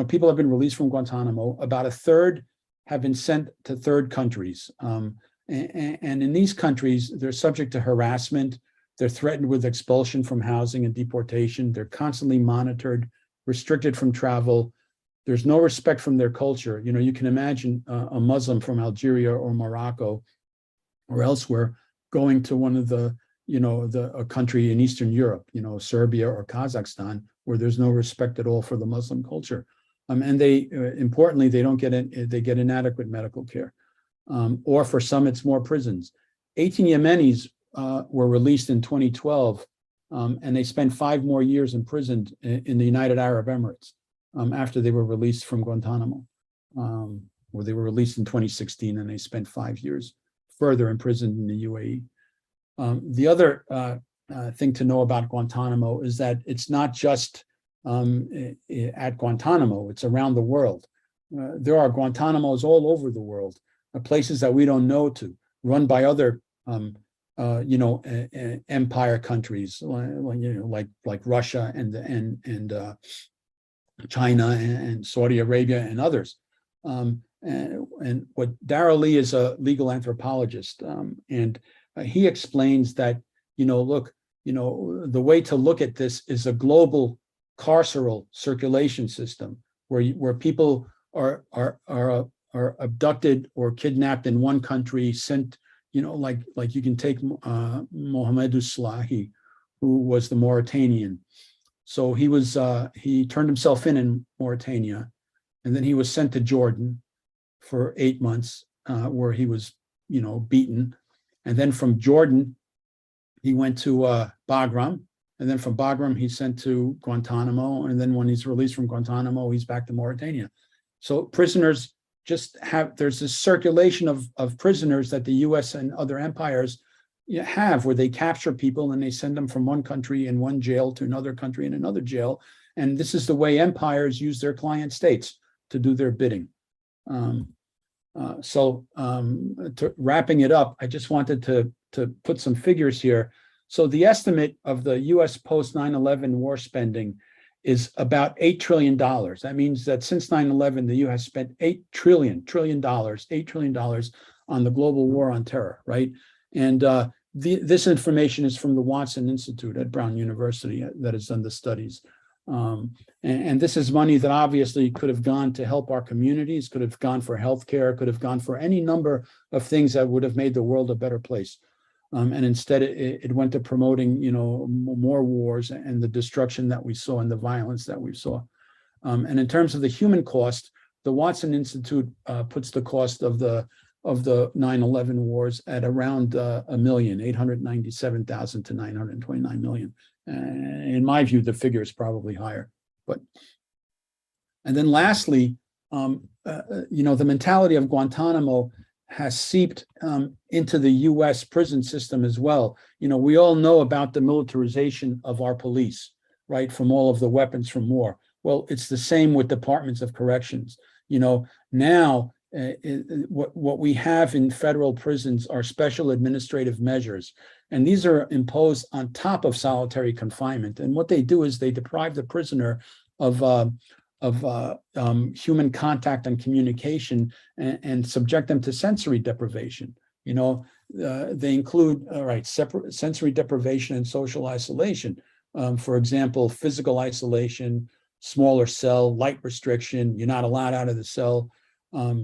people have been released from Guantanamo. About a third have been sent to third countries. And in these countries, they're subject to harassment. They're threatened with expulsion from housing and deportation. They're constantly monitored, restricted from travel. There's no respect from their culture. You can imagine a Muslim from Algeria or Morocco or elsewhere going to one of a country in Eastern Europe, Serbia or Kazakhstan, where there's no respect at all for the Muslim culture. And they, importantly, they get inadequate medical care. Or for some, it's more prisons. 18 Yemenis were released in 2012, and they spent 5 more years imprisoned in the United Arab Emirates after they were released from Guantanamo, or they were released in 2016, and they spent 5 years further imprisoned in the UAE. The other thing to know about Guantanamo is that it's not just at Guantanamo, it's around the world. There are Guantanamos all over the world, places that we don't know to, run by other empire countries, like Russia and China and Saudi Arabia and others. And what Darrell Lee is a legal anthropologist, and he explains that, the way to look at this is a global carceral circulation system where people are abducted or kidnapped in one country, sent, like you can take Mohamedou Slahi, who was the Mauritanian. So he turned himself in Mauritania, and then he was sent to Jordan for 8 months, where he was, beaten. And then from Jordan, he went to Bagram. And then from Bagram, he's sent to Guantanamo. And then when he's released from Guantanamo, he's back to Mauritania. So prisoners there's this circulation of prisoners that the US and other empires have, where they capture people and they send them from one country in one jail to another country in another jail. And this is the way empires use their client states to do their bidding. Wrapping it up, I just wanted to put some figures here. So the estimate of the US post 9/11 war spending is about $8 trillion. That means that since 9/11, the US spent $8 trillion on the global war on terror, right? And this information is from the Watson Institute at Brown University that has done the studies. And this is money that obviously could have gone to help our communities, could have gone for healthcare, could have gone for any number of things that would have made the world a better place. And instead, it went to promoting, more wars and the destruction that we saw and the violence that we saw. And in terms of the human cost, the Watson Institute puts the cost of the 9/11 wars at around $1,897,000 to $929 million. In my view, the figure is probably higher. And then lastly, the mentality of Guantanamo has seeped into the U.S. prison system as well. We all know about the militarization of our police, right, from all of the weapons from war. Well, it's the same with departments of corrections. Now what we have in federal prisons are special administrative measures, and these are imposed on top of solitary confinement. And what they do is they deprive the prisoner of human contact and communication, and subject them to sensory deprivation. They include separate sensory deprivation and social isolation. For example, physical isolation, smaller cell, light restriction, you're not allowed out of the cell.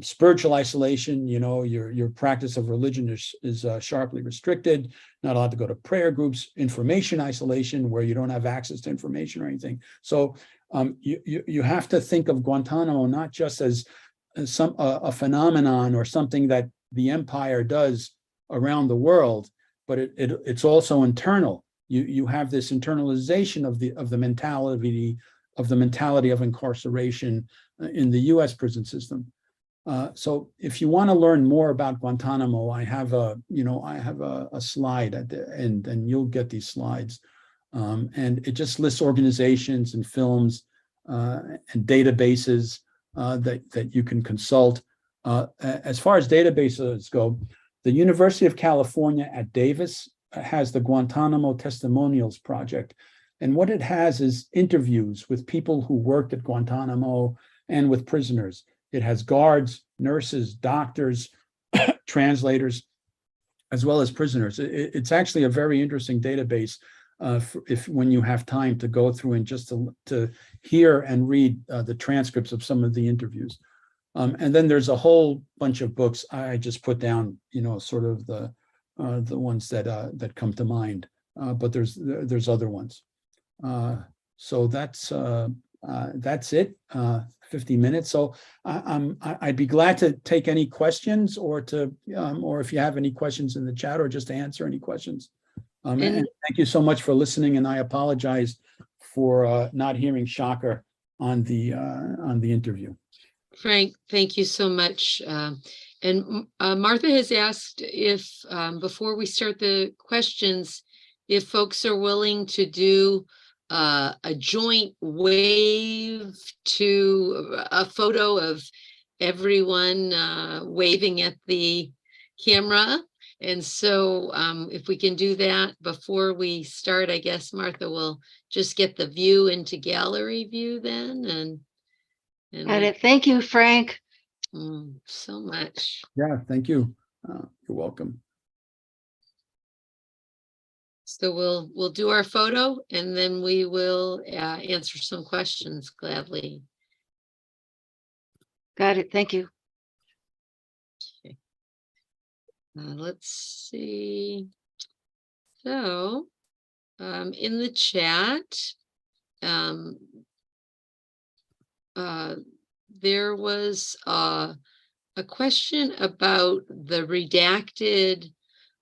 Spiritual isolation, your practice of religion is sharply restricted, not allowed to go to prayer groups. Information isolation, where you don't have access to information or anything. So you have to think of Guantanamo not just as a phenomenon or something that the empire does around the world, but it's also internal. You have this internalization of the mentality of incarceration in the U.S. prison system. So if you want to learn more about Guantanamo, I have a slide at the end, and you'll get these slides. And it just lists organizations and films and databases that you can consult. As far as databases go, the University of California at Davis has the Guantanamo Testimonials Project. And what it has is interviews with people who worked at Guantanamo and with prisoners. It has guards, nurses, doctors, translators, as well as prisoners. It's actually a very interesting database when you have time to go through and just to hear and read the transcripts of some of the interviews. And then there's a whole bunch of books I just put down, sort of the ones that come to mind. But there's other ones. So that's it. 50 minutes. So I'd be glad to take any questions, or if you have any questions in the chat, or just to answer any questions. And thank you so much for listening. And I apologize for not hearing Shocker on the interview. Frank, thank you so much. And Martha has asked if, before we start the questions, if folks are willing to do a joint wave to a photo of everyone waving at the camera. And so if we can do that before we start, I guess Martha will just get the view into gallery view then. And Got it. Thank you, Frank. So much. Yeah, thank you. You're welcome. So we'll do our photo, and then we will answer some questions gladly. Got it. Thank you. Okay. Let's see. So in the chat, there was a question about the redacted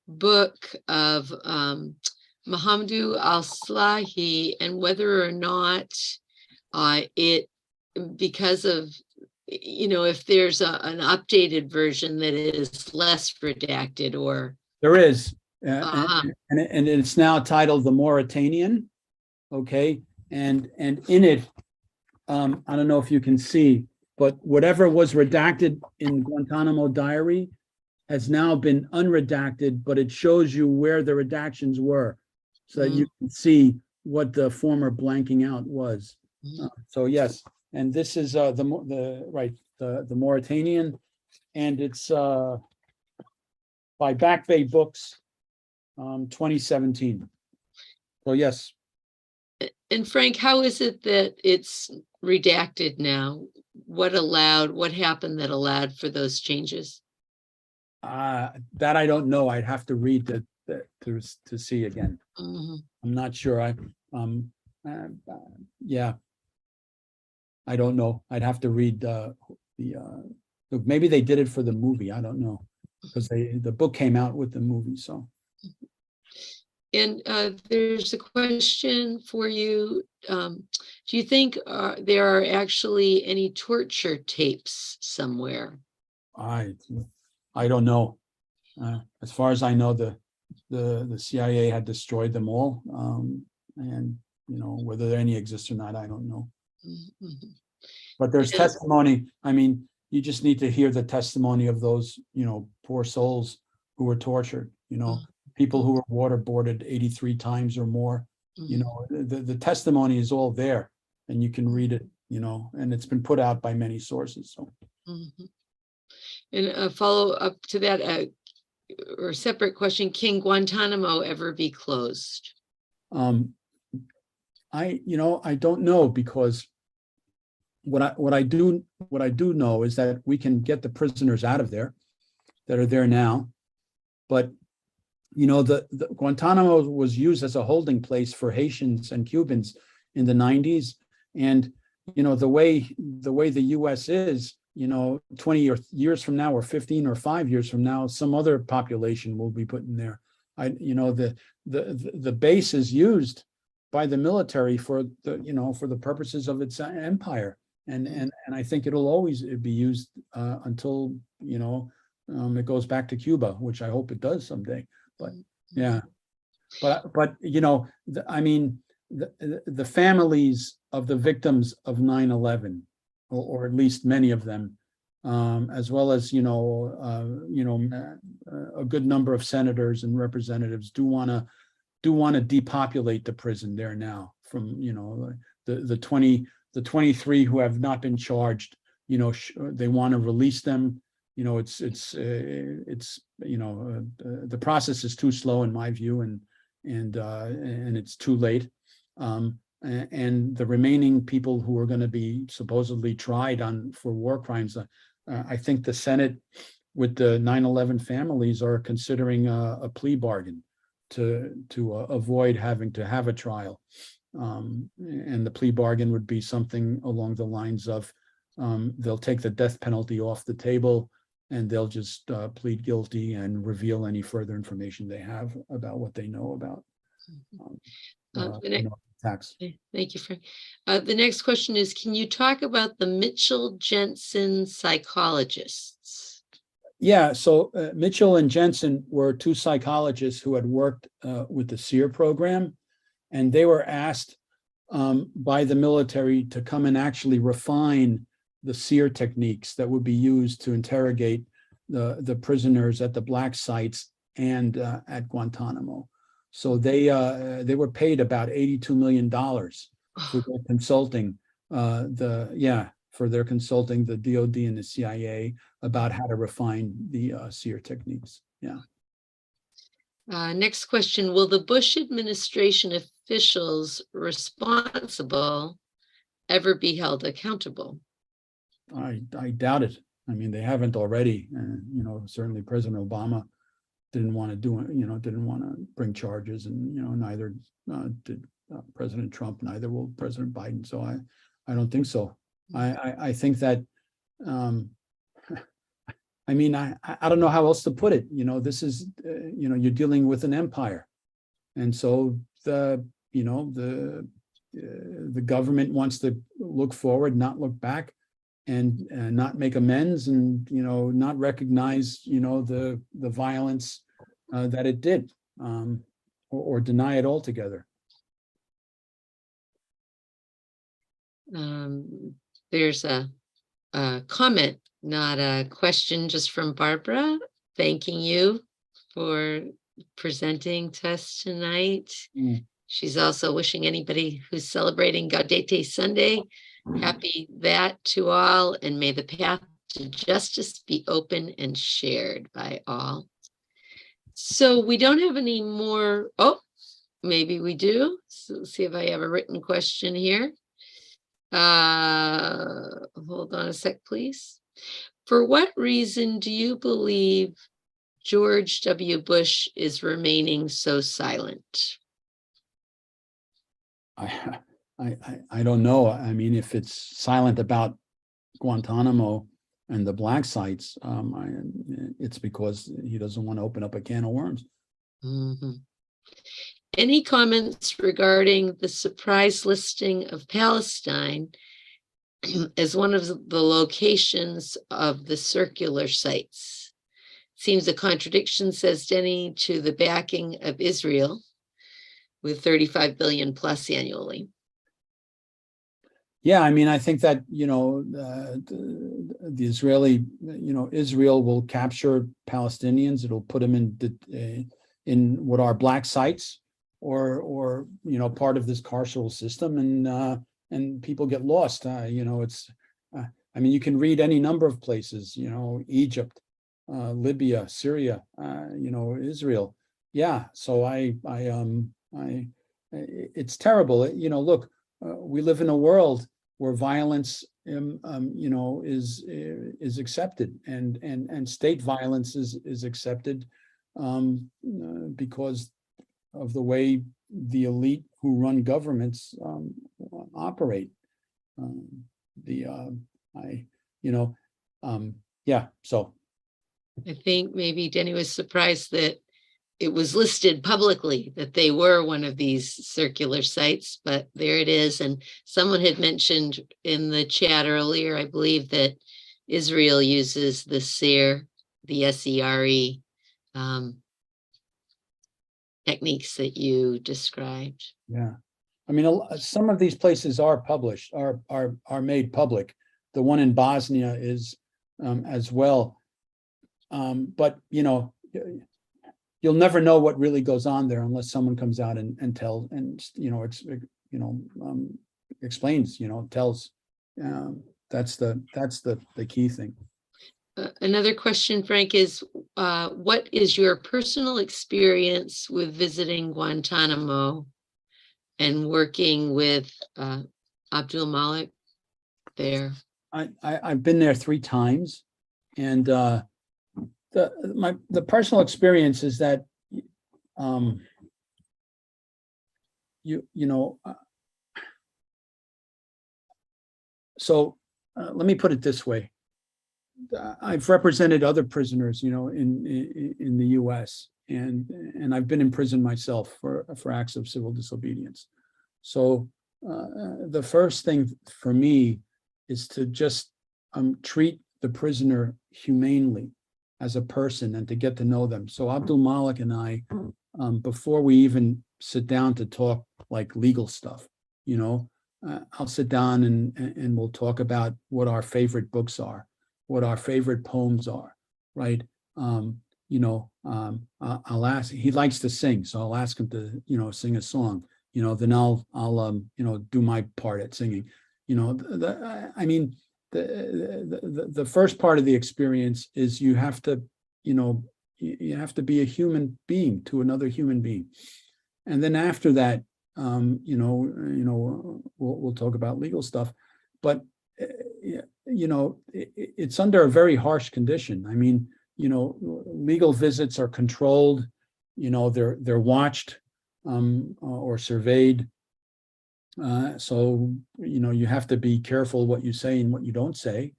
book of Mohamedou Al-Slahi, and whether or not because of, if there's an updated version that is less redacted, or there is, and it's now titled The Mauritanian. Okay, and in it, I don't know if you can see, but whatever was redacted in Guantanamo Diary has now been unredacted, but it shows you where the redactions were, so that you can see what the former blanking out was. So yes, and this is the Mauritanian, and it's by Back Bay Books, 2017. So yes. And Frank, how is it that it's redacted now? What happened that allowed for those changes? That I don't know. I'd have to read to see again. Mhm. I'm not sure. Uh, yeah. I don't know. I'd have to read look, maybe they did it for the movie. I don't know. Because the book came out with the movie, so. And there's a question for you. Do you think there are actually any torture tapes somewhere? I don't know. As far as I know, the CIA had destroyed them all. And whether any exist or not, I don't know. Mhm. But there's Yeah. testimony. I mean, you just need to hear the testimony of those, poor souls who were tortured, people who were waterboarded 83 times or more. The testimony is all there and you can read it, and it's been put out by many sources. So Mhm. And a follow up to that, or separate question, can Guantanamo ever be closed? I don't know, because what I do know is that we can get the prisoners out of there that are there now. But the Guantanamo was used as a holding place for Haitians and Cubans in the 90s. And the way the US is, 20 years from now, or 15 or 5 years from now, some other population will be put in there. The base is used by the military for the purposes of its empire. And I think it'll always be used until it goes back to Cuba, which I hope it does someday. But yeah, but I mean, the families of the victims of 9/11, or at least many of them, as well as a good number of senators and representatives do want to depopulate the prison there now from the 23 who have not been charged. They want to release them. The process is too slow in my view, and it's too late. And the remaining people who are going to be supposedly tried for war crimes, I think the Senate with the 9/11 families are considering a plea bargain to avoid having to have a trial. And the plea bargain would be something along the lines of they'll take the death penalty off the table, and they'll just plead guilty and reveal any further information they have about what they know about attacks. Thank you, Frank. The next question is, can you talk about the Mitchell-Jensen psychologists? Yeah, so Mitchell and Jensen were two psychologists who had worked with the SEER program, and they were asked by the military to come and actually refine the SEER techniques that would be used to interrogate the prisoners at the black sites and at Guantanamo. So they were paid about $82 million for their consulting the DOD and the CIA about how to refine the SEER techniques. Yeah. Next question, will the Bush administration officials responsible ever be held accountable? I doubt it. I mean, they haven't already. Certainly President Obama didn't want to do it, didn't want to bring charges, and neither did President Trump, neither will President Biden. So I don't think so. I think that I mean, I don't know how else to put it. This is you're dealing with an empire, and so the government wants to look forward, not look back, and not make amends, and not recognize the violence that it did, or deny it altogether. There's a comment, not a question, just from Barbara, thanking you for presenting to us tonight. She's also wishing anybody who's celebrating Gaudete Sunday, happy that to all, and may the path to justice be open and shared by all. So we don't have any more. Oh, maybe we do. So see if I have a written question here. Hold on a sec, please. For what reason do you believe George W. Bush is remaining so silent? I don't know. I mean, if it's silent about Guantanamo and the black sites, it's because he doesn't want to open up a can of worms. Mhm. Any comments regarding the surprise listing of Palestine as one of the locations of the circular sites? Seems a contradiction, says Denny, to the backing of Israel with 35 billion plus annually. Yeah, I mean, I think that, the Israeli, Israel will capture Palestinians. It'll put them in what are black sites or part of this carceral system, and people get lost. It's, I mean, you can read any number of places, Egypt, Libya, Syria, Israel. Yeah, so it's terrible. Look, we live in a world where violence, is accepted, and state violence is accepted because of the way the elite who run governments operate. Yeah. So I think maybe Denny was surprised that it was listed publicly that they were one of these circular sites, but there it is. And someone had mentioned in the chat earlier, I believe, that Israel uses the SERE, the SERE techniques that you described. yeah, I mean, some of these places are published, are made public. The one in Bosnia is as well, but you'll never know what really goes on there unless someone comes out and tells, and explains, tells. That's the key thing. Another question, Frank, is what is your personal experience with visiting Guantanamo and working with Abdul Malik there? I've been there 3 times, and the personal experience is that so let me put it this way. I've represented other prisoners, in the U.S. and I've been in prison myself for acts of civil disobedience. So the first thing for me is to just treat the prisoner humanely as a person and to get to know them. So Abdul Malik and I, before we even sit down to talk like legal stuff, I'll sit down and we'll talk about what our favorite books are, what our favorite poems are, right? I'll ask, he likes to sing, so I'll ask him to, sing a song, then I'll do my part at singing. The first part of the experience is you have to be a human being to another human being. And then after that, we'll talk about legal stuff, but it's under a very harsh condition. I mean, legal visits are controlled, they're watched or surveyed. So, you have to be careful what you say and what you don't say.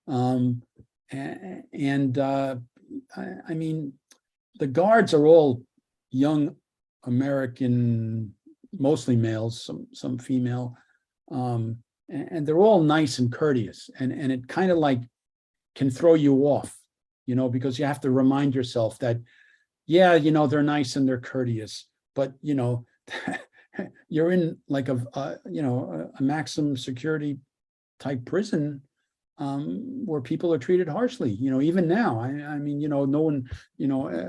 I mean, the guards are all young American, mostly males, some female, and they're all nice and courteous, and it kind of like can throw you off, because you have to remind yourself that, yeah, they're nice and they're courteous, but you're in like a maximum security type prison where people are treated harshly. Even now, I mean, no one,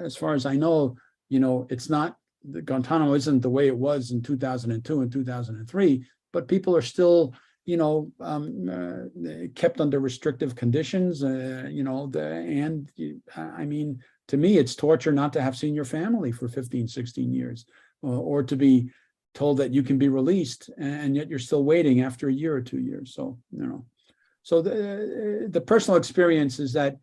as far as I know, it's not, the Guantanamo isn't the way it was in 2002 and 2003, but people are still, kept under restrictive conditions, I mean, to me, it's torture not to have seen your family for 15, 16 years, or to be told that you can be released and yet you're still waiting after a year or 2 years. So, so the personal experience is that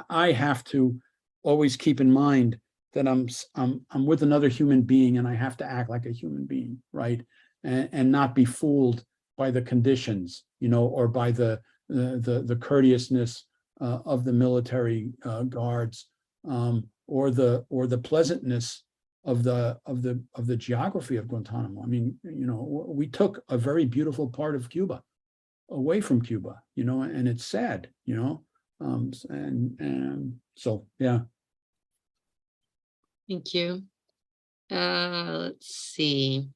I have to always keep in mind that I'm with another human being and I have to act like a human being, right? And not be fooled by the conditions, or by the courteousness of the military guards, or the pleasantness of the geography of Guantanamo. I mean, we took a very beautiful part of Cuba away from Cuba, and it's sad, and so, yeah. Thank you. Let's see.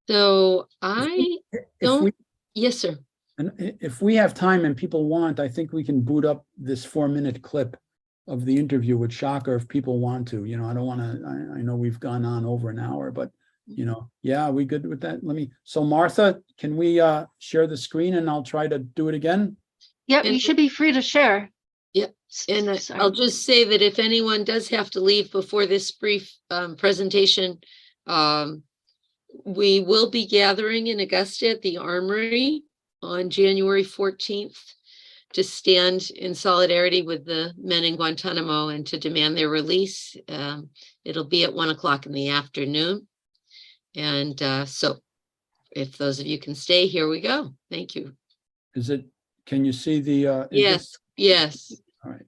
So I don't, yes, sir. And if we have time and people want, I think we can boot up this 4-minute clip of the interview with Shaka if people want to. I don't want to, I know we've gone on over an hour, but yeah, we good with that? So Martha, can we share the screen and I'll try to do it again? Yep, you should be free to share. Yep. And Sorry. I'll just say that if anyone does have to leave before this brief presentation, we will be gathering in Augusta at the Armory on January 14th to stand in solidarity with the men in Guantanamo and to demand their release. It'll be at 1 o'clock in the afternoon. And so if those of you can stay, here we go. Thank you. Can you see the? Yes, yes. All right.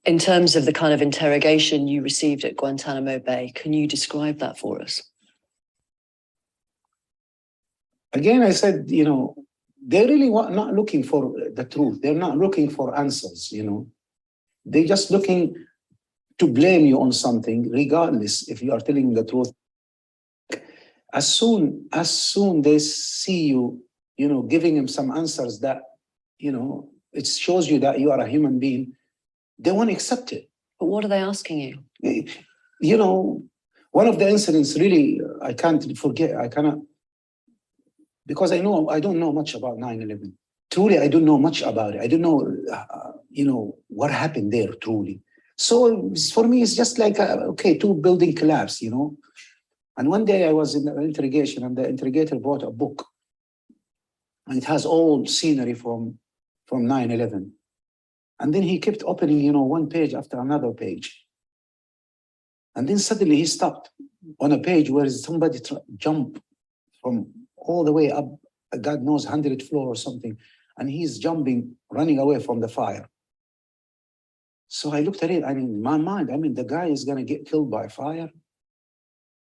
In terms of the kind of interrogation you received at Guantanamo Bay, can you describe that for us? Again, I said, they really not looking for the truth. They're not looking for answers, They're just looking to blame you on something, regardless if you are telling the truth. As soon they see you, giving them some answers that, it shows you that you are a human being, they won't accept it. But what are they asking you? One of the incidents really, I can't forget, I cannot, because I don't know much about 9/11. Truly, I don't know much about it. I don't know, what happened there, truly. So for me, it's just like, okay, 2 building collapse, And one day I was in an interrogation and the interrogator brought a book. And it has all scenery from 9/11. And then he kept opening, one page after another page. And then suddenly he stopped on a page where somebody jumped from all the way up, God knows, 100th floor or something. And he's jumping, running away from the fire. So I looked at it, in my mind, the guy is going to get killed by fire.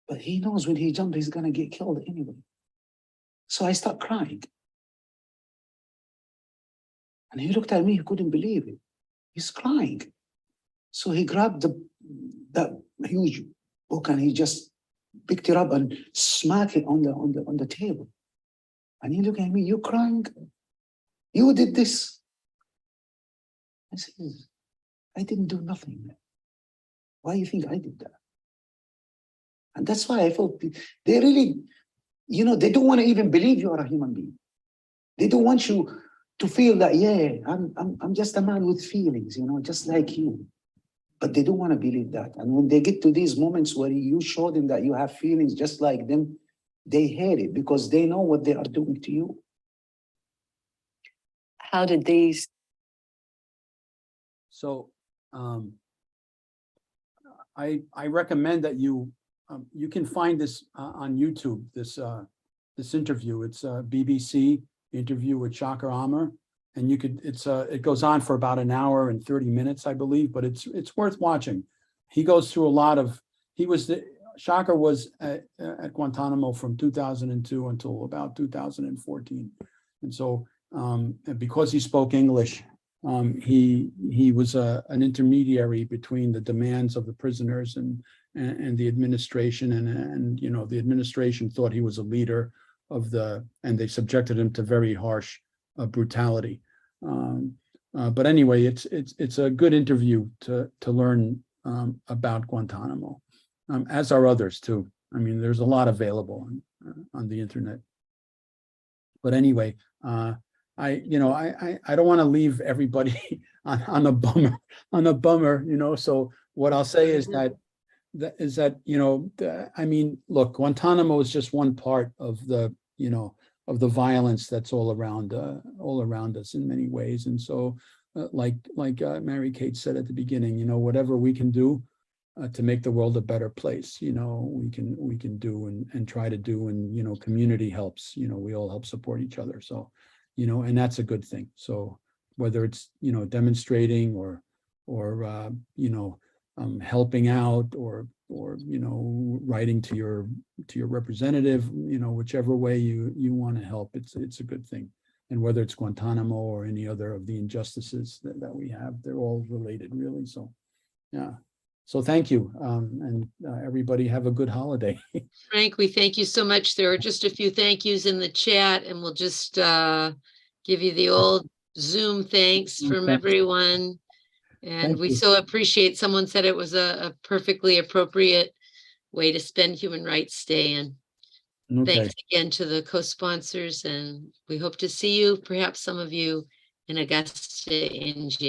But he knows when he jumps, he's going to get killed anyway. So I start crying. And he looked at me, he couldn't believe it. He's crying. So he grabbed that huge book and he just picked it up and smacked it on the table. And he looked at me, you crying? You did this? I said, I didn't do nothing. Why do you think I did that? And that's why I felt they really, they don't want to even believe you are a human being. They don't want you to feel that, yeah, I'm just a man with feelings, just like you. But they don't want to believe that. And when they get to these moments where you show them that you have feelings just like them, they hate it because they know what they are doing to you. How did these? So I recommend that you can find this on YouTube, this interview. It's a BBC interview with Shaka Amar, and it goes on for about an hour and 30 minutes, I believe, but it's worth watching. He goes through a lot of, Shaka was at Guantanamo from 2002 until about 2014. And so because he spoke English, he was an intermediary between the demands of the prisoners and the administration, and the administration thought he was a leader and they subjected him to very harsh brutality. But anyway, it's a good interview to learn about Guantanamo. as are others too. I mean, there's a lot available on the internet. But anyway, I don't want to leave everybody on a bummer, so what I'll say is that, I mean, look, Guantanamo is just one part of the, of the violence that's all around us in many ways. And so, like Mary Kate said at the beginning, whatever we can do to make the world a better place, we can do and try to do, and community helps. We all help support each other. So, and that's a good thing. So whether it's demonstrating or helping out or writing to your representative, whichever way you want to help, it's a good thing. And whether it's Guantanamo or any other of the injustices that we have, they're all related, really. So, yeah. So thank you, and everybody have a good holiday. Frank, we thank you so much. There are just a few thank yous in the chat, and we'll just give you the old Zoom thanks from Thanks. everyone. And Thank we you. so appreciate, someone said it was a perfectly appropriate way to spend Human Rights Day. And Okay. thanks again to the co-sponsors, and we hope to see you, perhaps some of you, in Augusta in January.